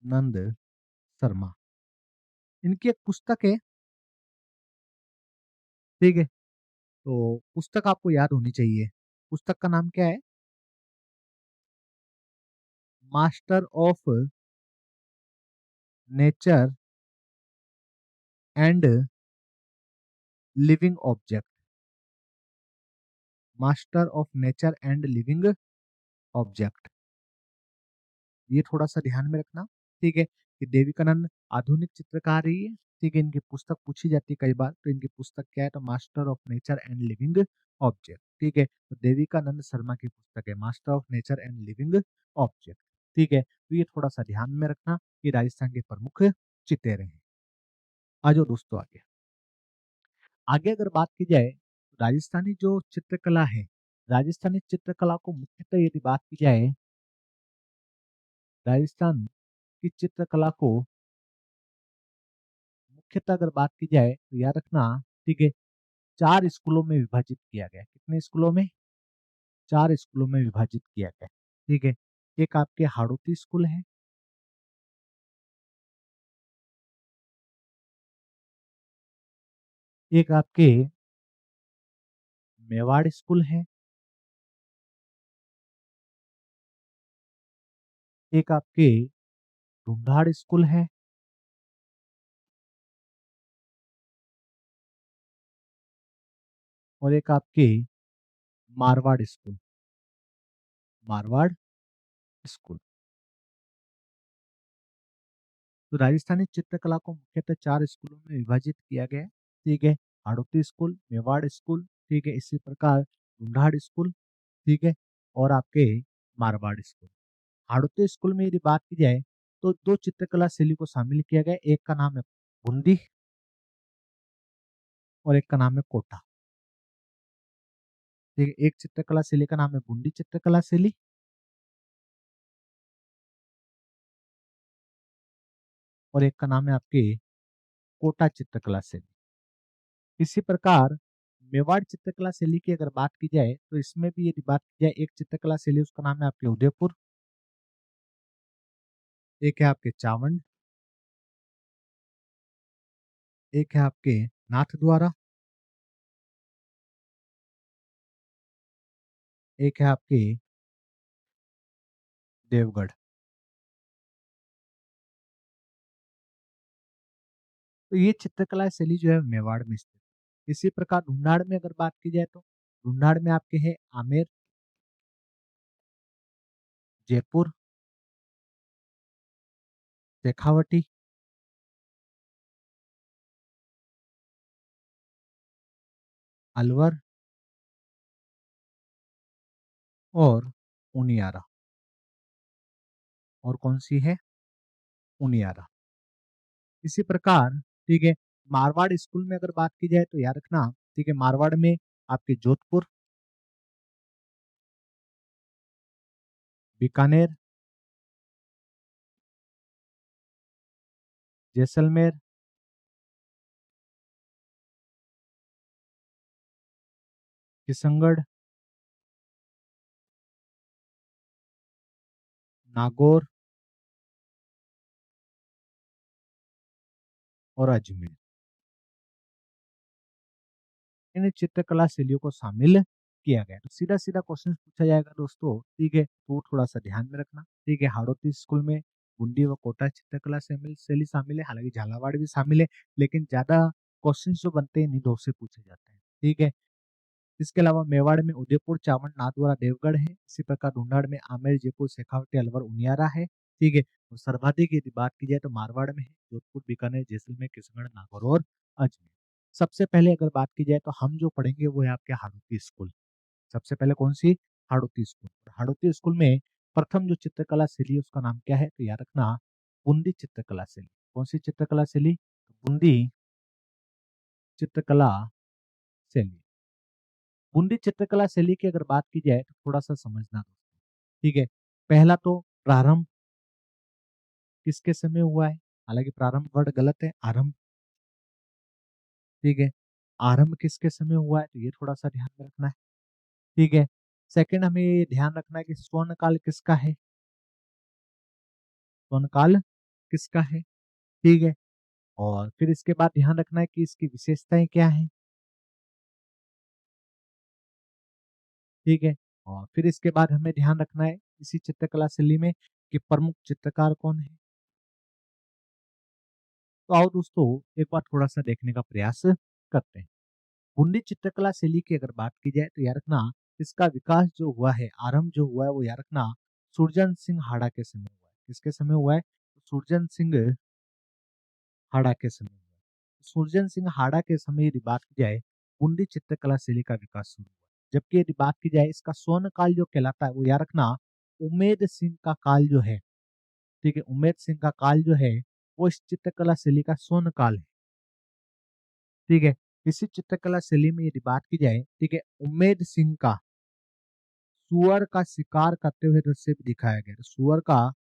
नंद शर्मा। इनकी एक पुस्तक है, ठीक है। तो पुस्तक आपको याद होनी चाहिए। पुस्तक का नाम क्या है? Master of nature and living object. Master of nature and living object. ये थोड़ा सा ध्यान में रखना, ठीक है। कि देविकानंद आधुनिक चित्रकार ही है, ठीक है। इनकी पुस्तक पूछी जाती है कई बार, तो इनकी पुस्तक क्या है? तो master of nature and living object, ठीक है। तो देविकानंद शर्मा की पुस्तक है master of nature and living object, ठीक है। तो ये थोड़ा सा ध्यान में रखना कि राजस्थान के प्रमुख चितेरे हैं। आ जाओ दोस्तों आगे। आगे अगर बात की जाए तो राजस्थानी जो चित्रकला है, राजस्थानी चित्रकला को मुख्यतः यदि बात की जाए, राजस्थान की चित्रकला को मुख्यतः अगर बात की जाए तो याद रखना, ठीक है, 4 स्कूलों में विभाजित किया गया है। कितने स्कूलों में? 4 स्कूलों में विभाजित किया गया है, ठीक है। एक आपके हाड़ौती स्कूल है, एक आपके मेवाड़ स्कूल है, एक आपके ढूंढाड़ स्कूल है, और एक आपके मारवाड़ स्कूल। मारवाड़ स्कूल। तो राजस्थानी चित्रकला को मुख्यतः 4 स्कूलों में विभाजित किया गया है, ठीक है। हाड़ौती स्कूल, मेवाड़ स्कूल, ठीक है, इसी प्रकार ढूंढाड़ स्कूल, ठीक है, और आपके मारवाड़ स्कूल। हाड़ौती स्कूल में यदि बात की जाए तो 2 चित्रकला शैली को शामिल किया गया। एक का नाम है बूंदी और एक का नाम है कोटा, ठीक है। एक चित्रकला शैली का नाम है बूंदी चित्रकला शैली, और एक का नाम है आपके कोटा चित्रकला शैली। इसी प्रकार मेवाड़ चित्रकला शैली की अगर बात की जाए तो इसमें भी यदि बात की जाए, एक चित्रकला शैली उसका नाम है आपके उदयपुर, एक है आपके चावंड, एक है आपके नाथद्वारा, एक है आपके देवगढ़। तो ये चित्रकला शैली जो है मेवाड़ में स्थित है। इसी प्रकार ढूंढाड़ में अगर बात की जाए तो ढूंढाड़ में आपके हैं आमेर, जयपुर, शेखावटी, अलवर और उनियारा। और कौन सी है? उनियारा। इसी प्रकार ठीक है, मारवाड़ स्कूल में अगर बात की जाए तो याद रखना, ठीक है, मारवाड़ में आपके जोधपुर, बीकानेर, जैसलमेर, किशनगढ़, नागौर और अजमेर। इन चित्रकला शैलियों को शामिल किया गया। तो सीधा सीधा क्वेश्चन पूछा जाएगा दोस्तों, ठीक है, तो थोड़ा सा ध्यान में रखना। ठीक है, हाड़ौती स्कूल में बूंदी व कोटा चित्रकला शैली शामिल है, हालांकि झालावाड़ भी शामिल है, लेकिन ज्यादा क्वेश्चन जो बनते हैं इन्हीं दो से पूछे जाते हैं। ठीक है, इसके अलावा मेवाड़ में उदयपुर, चावंड, नाथद्वारा, देवगढ़ है। इसी प्रकार ढूंढाड़ में आमेर, जयपुर, शेखावटी, अलवर, उनियारा है। ठीक है, और सर्वाधिक यदि बात की जाए तो मारवाड़ में है जोधपुर, बीकानेर, जैसलमेर, किशनगढ़, नागौर और अजमेर। सबसे पहले अगर बात की जाए तो हम जो पढ़ेंगे वो है आपके हाड़ौती स्कूल। सबसे पहले कौन सी? हाड़ौती स्कूल। हाड़ौती स्कूल में प्रथम जो चित्रकला शैली है उसका नाम क्या है? तो याद रखना, बूंदी चित्रकला शैली। कौन सी चित्रकला शैली? बूंदी चित्रकला शैली। बूंदी चित्रकला शैली की अगर बात की जाए तो थोड़ा सा समझना दोस्तों। ठीक है, पहला तो प्रारंभ किसके समय हुआ है? हालांकि प्रारंभ वर्ड गलत है, आरंभ। ठीक है, आरंभ किसके समय हुआ है? तो ये थोड़ा सा ध्यान में रखना है। ठीक है, सेकंड हमें ये ध्यान रखना है कि स्वर्ण काल किसका है? स्वर्ण काल किसका है? ठीक है, और फिर इसके बाद ध्यान रखना है कि इसकी विशेषताएं क्या है। ठीक है, और फिर इसके बाद हमें ध्यान रखना है इसी चित्रकला शैली में कि प्रमुख चित्रकार कौन है। तो आओ दोस्तों एक बार थोड़ा सा देखने का प्रयास करते हैं। बूंदी चित्रकला शैली की अगर बात की जाए तो याद रखना, इसका विकास जो हुआ है, आरंभ जो हुआ है वो याद रखना सुरजन सिंह हाड़ा के समय हुआ है। किसके समय हुआ है? सुरजन सिंह हाड़ा के समय हुआ है। सुरजन सिंह हाड़ा के समय यदि बात की जाए, बूंदी चित्रकला शैली का विकास शुरू हुआ। जबकि यदि बात की जाए इसका स्वर्ण काल जो कहलाता है वो याद रखना उमेद सिंह का काल जो है। ठीक है, उमेद सिंह का काल जो है वो इस चित्रकला शैली का स्वर्ण काल है। ठीक है, इसी चित्रकला शैली में यदि बात की जाए, ठीक है, उमेद सिंह का सुअर का शिकार करते हुए दृश्य भी दिखाया गया है। सुअर का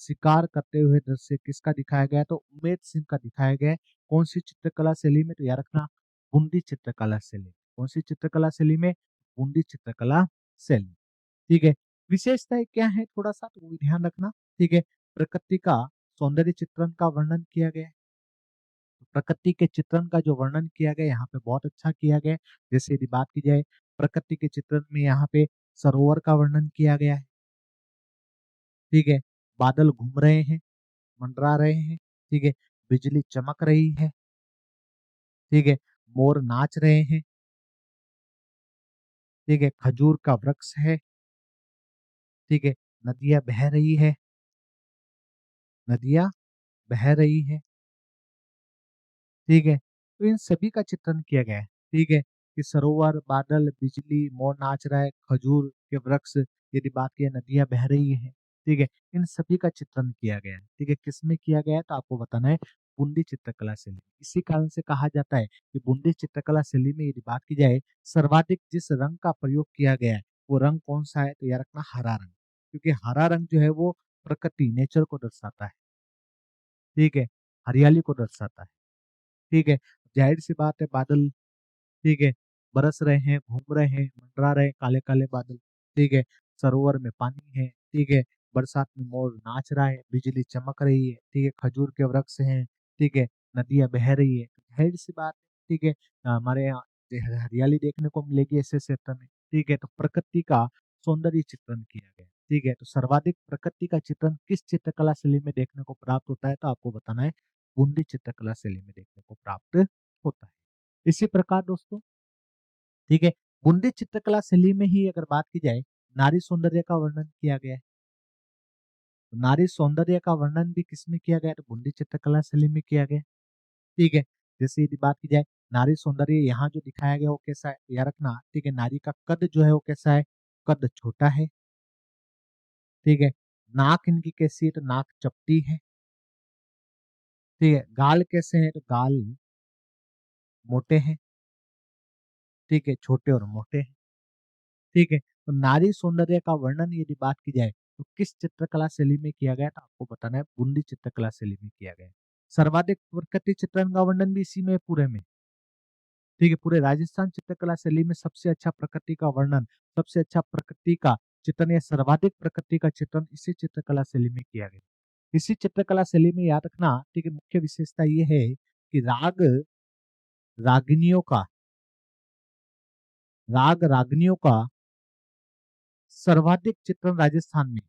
शिकार करते हुए दृश्य किसका दिखाया गया है? तो उमेद सिंह का दिखाया गया है। कौन सी चित्रकला शैली में? तो याद रखना बूंदी चित्रकला शैली। कौन सी चित्रकला शैली में? बूंदी चित्रकला शैली। ठीक है, विशेषताएं क्या है थोड़ा सा तो वो भी ध्यान रखना। ठीक है, प्रकृति का सौंदर्य चित्रण का वर्णन किया गया है। प्रकृति के चित्रण का जो वर्णन किया गया यहाँ पे बहुत अच्छा किया गया है। जैसे यदि बात की जाए प्रकृति के चित्रण में यहाँ पे सरोवर का वर्णन किया गया है। ठीक है, बादल घूम रहे हैं, मंडरा रहे हैं। ठीक है, बिजली चमक रही है। ठीक है, मोर नाच रहे हैं। ठीक है, खजूर का वृक्ष है। ठीक है, नदियां बह रही है, नदियां बह रही है। ठीक है, तो इन सभी का चित्रण किया गया है। ठीक है, कि सरोवर, बादल, बिजली, मोर नाच रहा है, खजूर के वृक्ष, यदि बात की नदियां बह रही है। ठीक है, इन सभी का चित्रण किया गया है। ठीक है, किसमें किया गया है तो आपको बताना है बूंदी चित्रकला शैली। इसी कारण से कहा जाता है कि बूंदी चित्रकला शैली में यदि बात की जाए सर्वाधिक जिस रंग का प्रयोग किया गया है वो रंग कौन सा है? तो याद रखना हरा रंग, क्योंकि हरा रंग जो है वो प्रकृति, नेचर को दर्शाता है। ठीक है, हरियाली को दर्शाता है। ठीक है, जाहिर सी बात है बादल ठीक है, बरस रहे हैं, घूम रहे हैं, मंडरा रहे हैं काले काले बादल, ठीक है, सरोवर में पानी है, ठीक है, बरसात में मोर नाच रहा है, बिजली चमक रही है, ठीक है, खजूर के वृक्ष हैं, ठीक है, नदियां बह रही है, जाहिर सी बात है, ठीक है, हमारे यहाँ हरियाली देखने को मिलेगी ऐसे क्षेत्र में, ठीक है, तो प्रकृति का सौंदर्य चित्रण किया गया, ठीक है, तो सर्वाधिक प्रकृति का चित्रण किस चित्रकला शैली में देखने को प्राप्त होता है, तो आपको बताना है बूंदी चित्रकला शैली में देखने को प्राप्त होता है। इसी प्रकार दोस्तों, ठीक है, बूंदी चित्रकला शैली में ही अगर बात की जाए, नारी सौंदर्य का वर्णन किया गया है। तो नारी सौंदर्य का वर्णन भी किसमें किया गया है, तो बूंदी चित्रकला शैली में किया गया है। ठीक है, जैसे यदि बात की जाए नारी सौंदर्य, यहाँ जो दिखाया गया वो कैसा है, याद रखना, ठीक है, नारी का कद जो है वो कैसा है, कद छोटा है, ठीक है, नाक इनकी कैसी है, तो नाक चपटी है, ठीक है, गाल कैसे हैं, तो गाल मोटे हैं, ठीक है, छोटे और मोटे हैं, ठीक है, तो नारी सौंदर्य का वर्णन यदि बात की जाए तो किस चित्रकला शैली में किया गया, तो आपको बताना है बूंदी चित्रकला शैली में किया गया है। सर्वाधिक प्रकृति चित्रण का वर्णन भी इसी में है पूरे में, ठीक है, पूरे राजस्थान चित्रकला शैली में सबसे अच्छा प्रकृति का वर्णन, सबसे अच्छा प्रकृति का चित्रण या सर्वाधिक प्रकृति का चित्रण इसी चित्रकला शैली में किया गया। इसी चित्रकला शैली में याद रखना, ठीक है, मुख्य विशेषता ये है कि रागिनियों का रागनियों का सर्वाधिक चित्रण राजस्थान में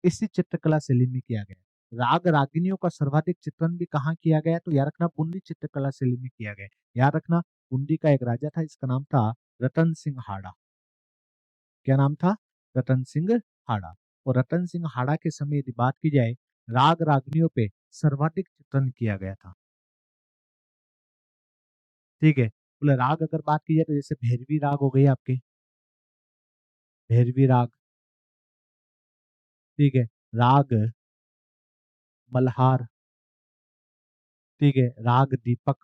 इसी चित्रकला शैली में किया गया है। राग रागिनियों का सर्वाधिक चित्रण भी कहाँ किया गया, तो याद रखना बूंदी चित्रकला शैली में किया गया है। याद रखना, बूंदी का एक राजा था, इसका नाम था रतन सिंह हाड़ा। क्या नाम था, रतन सिंह हाड़ा। और रतन सिंह हाड़ा के समय यदि बात की जाए, राग रागनियों पे सर्वाधिक चित्रण किया गया था, ठीक है, बोले राग अगर बात की जाए तो जैसे भैरवी राग हो गई आपके, भैरवी राग, ठीक है, राग मल्हार, ठीक है, राग दीपक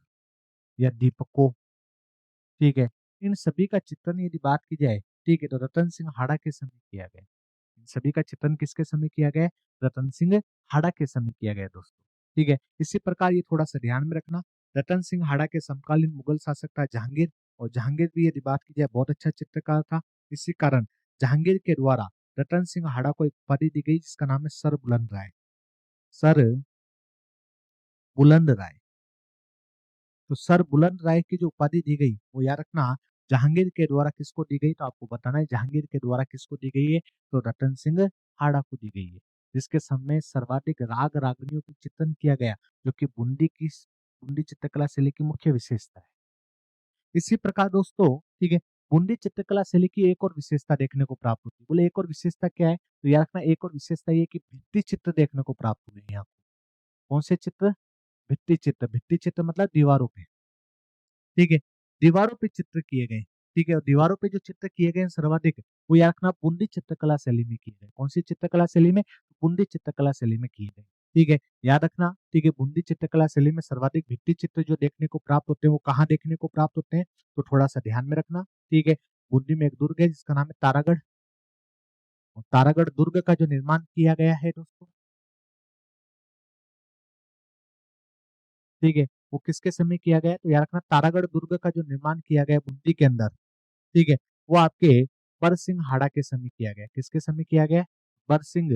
या दीपको, ठीक है, इन सभी का चित्रण यदि बात की जाए, ठीक है, तो रतन सिंह हाड़ा के समय किया गया। इन सभी का चित्रण किसके समय किया गया है, रतन सिंह हाड़ा के समय किया गया दोस्तों, ठीक है। इसी प्रकार ये थोड़ा सा ध्यान में रखना, रतन सिंह हाड़ा के समकालीन मुगल शासक था जहांगीर, और जहांगीर भी यदि बात की जाए बहुत अच्छा चित्रकार था। इसी कारण जहांगीर के द्वारा रतन सिंह हाड़ा को एक उपाधि दी गई जिसका नाम है सर बुलंद राय, सर बुलंद राय। तो सर बुलंद राय की जो उपाधि दी गई वो याद रखना, जहांगीर के द्वारा किसको दी गई, तो आपको बताना है जहांगीर के द्वारा किसको दी गई है, तो रतन सिंह हाड़ा को दी गई है, जिसके समय सर्वाधिक राग रागनियों की चित्रण किया गया, जो कि बूंदी चित्रकला शैली की मुख्य विशेषता है। इसी प्रकार दोस्तों, ठीक है, बूंदी चित्रकला शैली की एक और विशेषता देखने को प्राप्त होती है। बोले एक और विशेषता क्या है, तो याद रखना एक और विशेषता ये कि भित्ति चित्र देखने को प्राप्त हुए हैं यहाँ। कौन से चित्र, भित्ति चित्र, भित्ति चित्र मतलब दीवारों पे, ठीक है, दीवारों पे चित्र किए गए, ठीक है, और दीवारों पे जो चित्र किए गए हैं सर्वाधिक, वो याद रखना बूंदी चित्रकला शैली में किए गए। कौन सी चित्रकला शैली में, बूंदी चित्रकला शैली में किए गए, ठीक है, याद रखना, ठीक है, बूंदी चित्रकला शैली में सर्वाधिक भित्ति चित्र जो देखने को प्राप्त होते हैं वो कहाँ देखने को प्राप्त होते हैं, तो थोड़ा सा ध्यान में रखना, ठीक है। बूंदी में एक दुर्ग है जिसका नाम है तारागढ़, और तारागढ़ दुर्ग का जो निर्माण किया गया है दोस्तों, ठीक है, वो किसके समय किया गया है, तो याद रखना तारागढ़ दुर्ग का जो निर्माण किया गया है बूंदी के अंदर, ठीक है, वो आपके बरसिंह हाड़ा के समय किया गया। किसके समय किया गया, बरसिंह,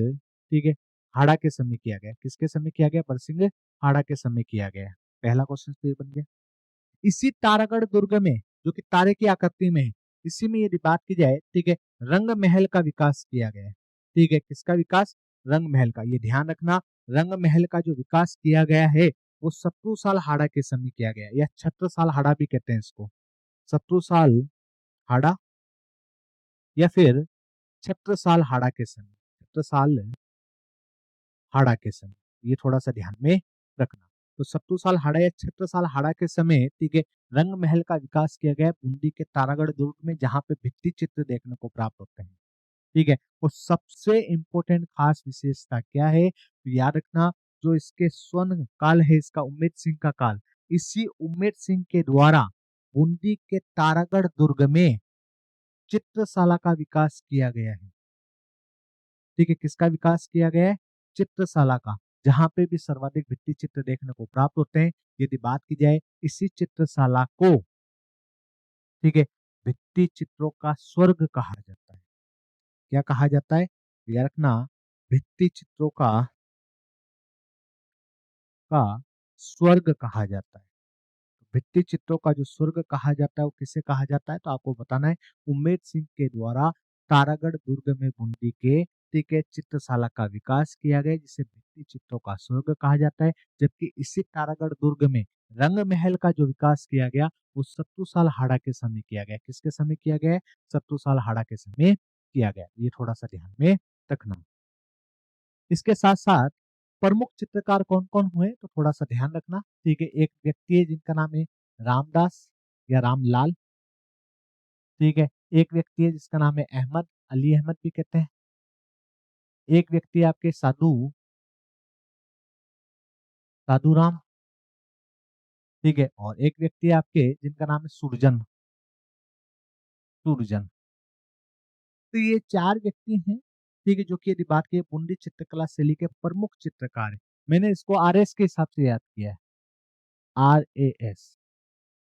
ठीक है, हाड़ा के समय किया गया। किसके समय किया गया, बरसिंह हाड़ा के समय किया गया। पहला क्वेश्चन तो ये बन गया। इसी तारागढ़ दुर्ग में, जो कि तारे की आकृति में है, इसी में यदि बात की जाए, ठीक है, रंग महल का विकास किया गया है, ठीक है, किसका विकास, रंग महल का। ये ध्यान रखना, रंग महल का जो विकास किया गया है वो शत्रुसाल हाड़ा के समय किया गया, या छत्रसाल हाड़ा भी कहते हैं इसको, शत्रुसाल हाड़ा या फिर छत्रसाल हाड़ा के समय, छत्रसाल हाड़ा के समय, ये थोड़ा सा ध्यान में रखना। तो शत्रुसाल हाड़ा या छत्रसाल हाड़ा के समय, ठीक है, रंग महल का विकास किया गया है बूंदी के तारागढ़ दुर्ग में, जहां पे भित्ति चित्र देखने को प्राप्त होते हैं, ठीक है। और सबसे इंपॉर्टेंट खास विशेषता क्या है, तो याद रखना, जो इसके स्वर्ण काल है, इसका उम्मेद सिंह का काल, इसी उम्मेद सिंह के द्वारा बूंदी के तारागढ़ दुर्ग में चित्रशाला का विकास किया गया है, ठीक है, किसका विकास किया गया है, चित्रशाला का, जहां पे भी सर्वाधिक भित्ति चित्र देखने को प्राप्त होते हैं। यदि बात की जाए इसी चित्रशाला को ठीक है, भित्ति चित्रों का स्वर्ग कहा जाता है। क्या कहा जाता है? याद रखना, भित्ति चित्रों का स्वर्ग कहा जाता है। भित्ति चित्रों का जो स्वर्ग कहा जाता है वो किसे कहा जाता है? तो आपको बताना है, उम्मेद सिंह के द्वारा तारागढ़ दुर्ग में बूंदी के, ठीक है, चित्रशाला का विकास किया गया, जिसे भित्ति चित्रों का स्वर्ग कहा जाता है। जबकि इसी तारागढ़ दुर्ग में रंग महल का जो विकास किया गया वो सत्तूसाल हाड़ा के समय किया गया। किसके समय किया गया है? सत्तूसाल हाड़ा के समय किया गया। ये थोड़ा सा ध्यान में रखना। इसके साथ साथ प्रमुख चित्रकार कौन कौन हुए तो थोड़ा सा ध्यान रखना। ठीक है, एक व्यक्ति है जिनका नाम है रामदास या रामलाल। ठीक है, एक व्यक्ति है जिसका नाम है अहमद, अली अहमद भी कहते हैं। एक व्यक्ति है आपके साधु साधु राम। ठीक है, और एक व्यक्ति है आपके जिनका नाम है सुरजन सुरजन। तो ये चार व्यक्ति हैं, ठीक है, जो कि यदि बात की बूंदी चित्रकला शैली के प्रमुख चित्रकार हैं। मैंने इसको आरएस के हिसाब से याद किया है, RAS।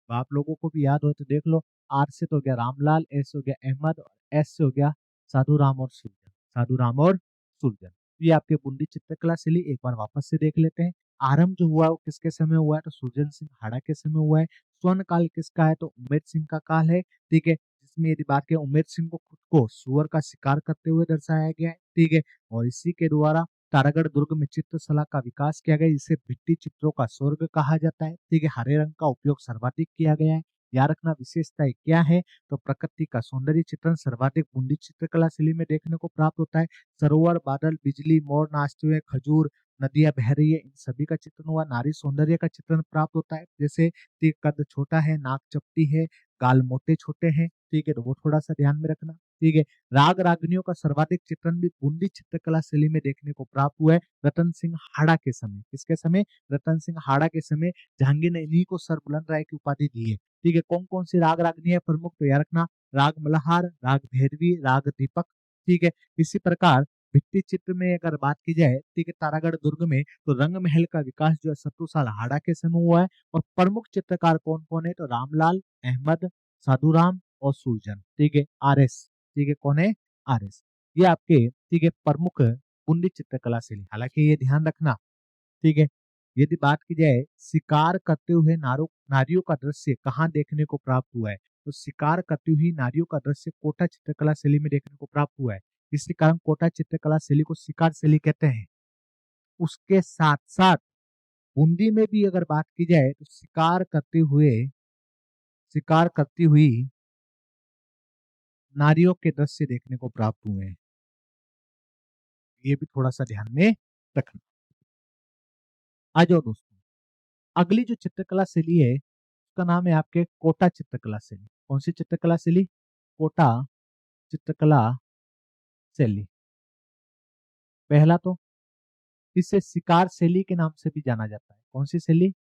आप लोगों को भी याद हो तो देख लो। आर से तो हो गया रामलाल, एस हो गया अहमद, और एस से हो गया साधु राम और सुरजन। साधु राम और सुरजन, ये आपके बूंदी चित्रकला शैली एक बार वापस से देख लेते हैं। आरंभ जो हुआ है वो किसके समय हुआ है? तो सुरजन सिंह हाड़ा के समय हुआ है। स्वर्ण काल किसका है? तो उम्मेद सिंह का काल है। ठीक है, जिसमें यदि बात करें उम्मेद सिंह को खुद को सुअर का शिकार करते हुए दर्शाया गया है। ठीक है, और इसी के द्वारा तारागढ़ दुर्ग में चित्रशला का विकास किया गया, जिसे भित्ति चित्रों का स्वर्ग कहा जाता है। ठीक है, हरे रंग का उपयोग सर्वाधिक किया गया है। याद रखना विशेषताएं क्या है? तो प्रकृति का सौंदर्य चित्रण सर्वाधिक बूंदी चित्रकला शैली में देखने को प्राप्त होता है। सरोवर, बादल, बिजली, मोर नाचते हुए, खजूर, नदियां बह रही है, इन सभी का चित्रण हुआ। नारी सौंदर्य का चित्रण प्राप्त होता है, जैसे कि कद छोटा है, नाक चपटी है, गाल मोटे छोटे हैं। ठीक है, तो वो थोड़ा सा ध्यान में रखना। ठीक है, राग रागनियों का सर्वाधिक चित्रण भी बूंदी चित्रकला शैली में देखने को प्राप्त हुआ है रतन सिंह हाड़ा के समय। किसके समय? रतन सिंह हाड़ा के समय। जहांगीर ने इन्हीं को सर बुलंद राय की उपाधि दी है। ठीक है, कौन कौन सी राग रागनी है प्रमुख? तो याद रखना, राग मल्हार, राग भैरवी, राग दीपक। ठीक है, इसी प्रकार भित्ति चित्र में अगर बात की जाए, ठीक है, तारागढ़ दुर्ग में तो रंग महल का विकास जो है सत्तूसाल हाड़ा के समय हुआ है। और प्रमुख चित्रकार कौन कौन है? तो रामलाल, अहमद, साधुराम और सुरजन। ठीक है, RS। ठीक है, कौन है? RS। ये आपके, ठीक है, प्रमुख बूंदी चित्रकला शैली। हालांकि ये ध्यान रखना, ठीक है, यदि बात की जाए शिकार करते हुए नारियों का दृश्य कहाँ देखने को प्राप्त हुआ है? तो शिकार करती हुई नारियों का दृश्य कोटा चित्रकला शैली में देखने को प्राप्त हुआ है। इसी कारण कोटा चित्रकला शैली को शिकार शैली कहते हैं। उसके साथ साथ बूंदी में भी अगर बात की जाए तो शिकार करती हुई नारियों के दृश्य देखने को प्राप्त हुए हैं। ये भी थोड़ा सा ध्यान में रखना। आ जाओ दोस्तों, अगली जो चित्रकला शैली है उसका नाम है आपके कोटा चित्रकला शैली। कौन सी चित्रकला शैली? कोटा चित्रकला शैली। पहला तो इसे शिकार शैली के नाम से भी जाना जाता है। कौन सी शैली?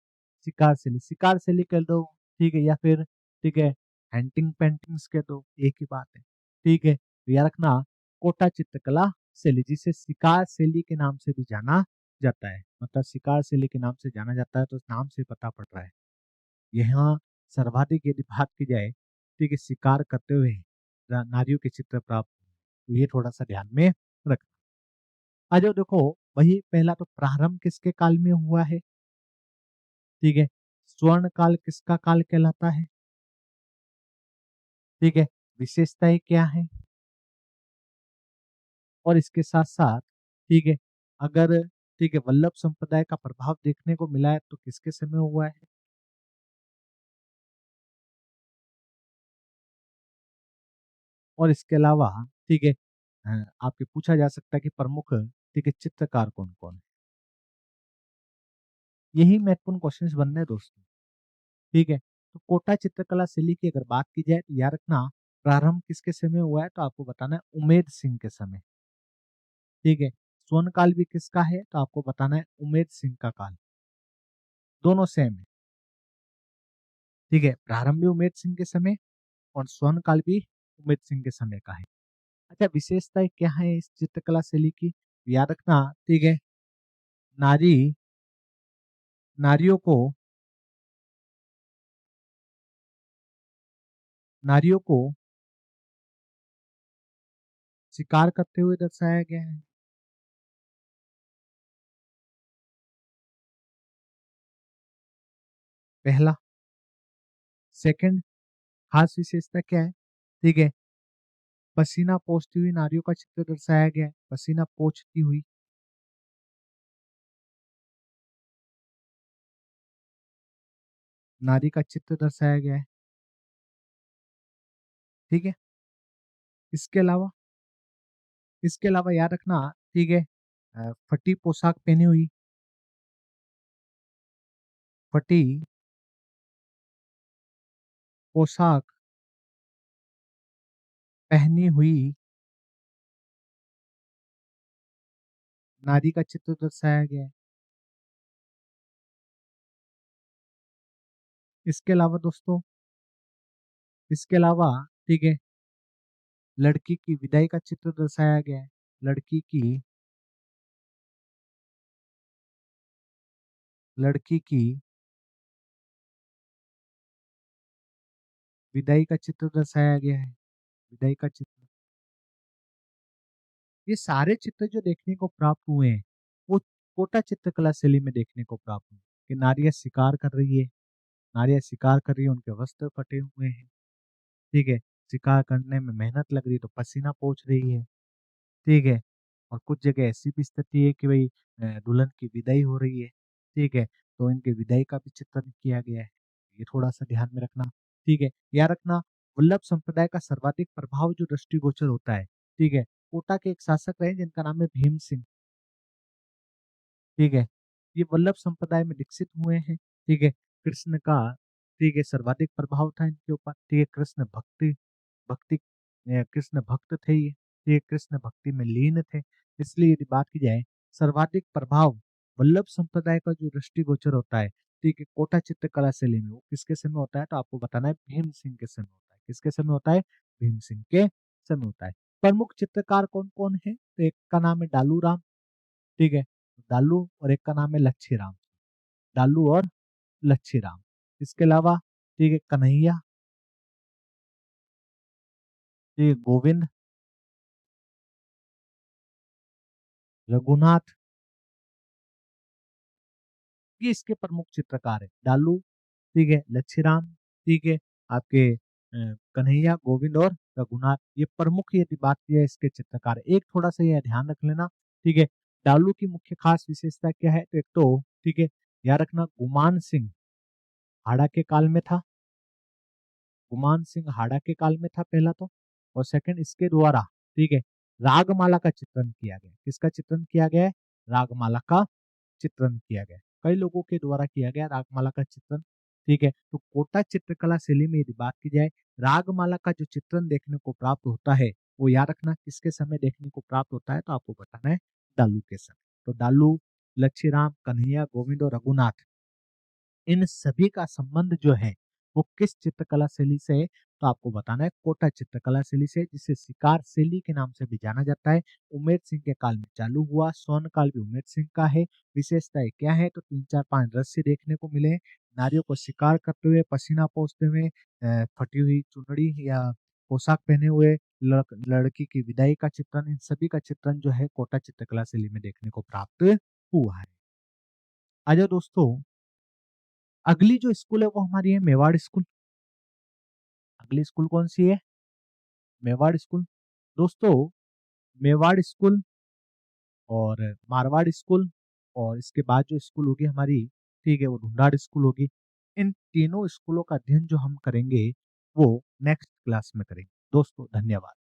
शिकार शैली। शिकार शैली कह दो, ठीक है, या फिर, ठीक है, हंटिंग पेंटिंग्स कह दो, एक ही बात है। ठीक है, तो याद रखना कोटा चित्रकला शैली, जिसे शिकार शैली के नाम से भी जाना जाता है। मतलब शिकार शैली के नाम से जाना जाता है तो नाम से पता पड़ रहा है। यहाँ सर्वाधिक यदि बात की जाए, ठीक है, शिकार करते हुए नारियों के चित्र प्राप्त हुए। तो ये थोड़ा सा ध्यान में रखना। आ जाओ देखो, वही पहला तो प्रारंभ किसके काल में हुआ है? ठीक है, स्वर्ण काल किसका काल कहलाता है? ठीक है, विशेषताएं क्या है? और इसके साथ साथ, ठीक है, अगर, ठीक है, वल्लभ संप्रदाय का प्रभाव देखने को मिला है तो किसके समय हुआ है? और इसके अलावा, ठीक है, आपके पूछा जा सकता है कि प्रमुख, ठीक है, चित्रकार कौन कौन है? यही महत्वपूर्ण क्वेश्चंस बनने हैं दोस्तों। ठीक है, तो कोटा चित्रकला शैली की अगर बात की जाए तो याद रखना प्रारंभ किसके समय हुआ है? तो आपको बताना है उमेद सिंह के समय। ठीक है, स्वर्ण काल भी किसका है? तो आपको बताना है उमेद सिंह का काल। दोनों सेम है। ठीक है, प्रारंभ भी उमेद सिंह के समय और स्वर्ण काल भी उमेद सिंह के समय का है। अच्छा, विशेषताएं क्या है इस चित्रकला शैली की? याद रखना, ठीक है, नारी नारियों को नारियों को शिकार करते हुए दर्शाया गया है। पहला। सेकंड, खास विशेषता क्या है? ठीक है, पसीना पोंछती हुई नारियों का चित्र दर्शाया गया है। पसीना पोंछती हुई, नारी का चित्र दर्शाया गया है। ठीक है, इसके अलावा याद रखना, ठीक है, फटी पोशाक पहनी हुई, फटी पोशाक पहनी हुई नारी का चित्र दर्शाया गया है। इसके अलावा दोस्तों, इसके अलावा, ठीक है, लड़की की विदाई का चित्र दर्शाया गया है। लड़की की विदाई का चित्र दर्शाया गया है। विदाई का चित्र। ये सारे चित्र जो देखने को प्राप्त हुए हैं, वो कोटा चित्रकला शैली में देखने को प्राप्त हुए, कि नारियां शिकार कर रही है, उनके वस्त्र फटे हुए हैं। ठीक है, शिकार करने में मेहनत लग रही है तो पसीना पोंछ रही है। ठीक है, और कुछ जगह ऐसी भी स्थिति है कि भाई दुल्हन की विदाई हो रही है। ठीक है, तो इनके विदाई का भी चित्रण किया गया है। ये थोड़ा सा ध्यान में रखना। ठीक है, याद रखना, वल्लभ संप्रदाय का सर्वाधिक प्रभाव जो दृष्टिगोचर होता है, ठीक है, कोटा के एक शासक रहे जिनका नाम है भीम सिंह। ठीक है, ये वल्लभ संप्रदाय में दीक्षित हुए हैं। ठीक है, कृष्ण का, ठीक है, सर्वाधिक प्रभाव था इनके ऊपर। ठीक है, भक्ति कृष्ण भक्त थे ये कृष्ण भक्ति में लीन थे। इसलिए यदि बात की जाए, सर्वाधिक प्रभाव वल्लभ संप्रदाय का जो दृष्टिगोचर होता है, ठीक है, कोटा चित्रकला शैली में, वो किसके समय होता है? तो आपको बताना है भीम सिंह के समय होता है। किसके समय होता है? भीम सिंह के समय होता है। प्रमुख चित्रकार कौन कौन है? तो एक का नाम है डालू राम। ठीक है, डालू, और एक का नाम है लच्छी राम। डालू और लच्छी राम। इसके अलावा, ठीक है, कन्हैया, ठीक है, गोविंद, रघुनाथ, ये इसके प्रमुख चित्रकार है। डालू, ठीक है, लच्छीराम, ठीक है, आपके कन्हैया, गोविंद और रघुनाथ, ये प्रमुख यदि बात की है इसके चित्रकार। एक थोड़ा सा ये ध्यान रख लेना। ठीक है, डालू की मुख्य खास विशेषता क्या है? तो एक तो, ठीक है, याद रखना, गुमान सिंह हाड़ा के काल में था। गुमान सिंह हाड़ा के काल में था, पहला तो। और सेकंड, इसके द्वारा, ठीक है, रागमाला का चित्रण किया गया। किसका चित्रण किया गया है? रागमाला का चित्रण किया गया। कई लोगों के द्वारा किया गया रागमाला का चित्रण। ठीक है, तो कोटा चित्रकला शैली में यदि बात की जाए, रागमाला का जो चित्रण देखने को प्राप्त होता है, वो याद रखना किसके समय देखने को प्राप्त होता है? तो आपको बताना है डालू के समय। तो डालू, लच्छीराम, कन्हैया, गोविंद और रघुनाथ, इन सभी का संबंध जो है वो किस चित्रकला शैली से है? तो आपको बताना है कोटा चित्रकला शैली से, जिसे शिकार शैली के नाम से भी जाना जाता है। उमेर सिंह के काल में चालू हुआ, स्वर्ण काल भी उमेर सिंह का है। विशेषताएं क्या है? तो 3 4 5 दृश्य देखने को मिले। नारियों को शिकार करते हुए, पसीना पोंछते हुए, फटी हुई चुनड़ी या पोशाक पहने हुए, लड़की की विदाई का चित्रण, इन सभी का चित्रण जो है कोटा चित्रकला शैली में देखने को प्राप्त हुआ है। आजा दोस्तों, अगली जो स्कूल है वो हमारी है मेवाड़ स्कूल। अगली स्कूल कौन सी है? मेवाड़ स्कूल। दोस्तों, मेवाड़ स्कूल और मारवाड़ स्कूल, और इसके बाद जो स्कूल होगी हमारी, ठीक है, वो ढूंढाड़ स्कूल होगी। इन तीनों स्कूलों का अध्ययन जो हम करेंगे वो नेक्स्ट क्लास में करेंगे। दोस्तों, धन्यवाद।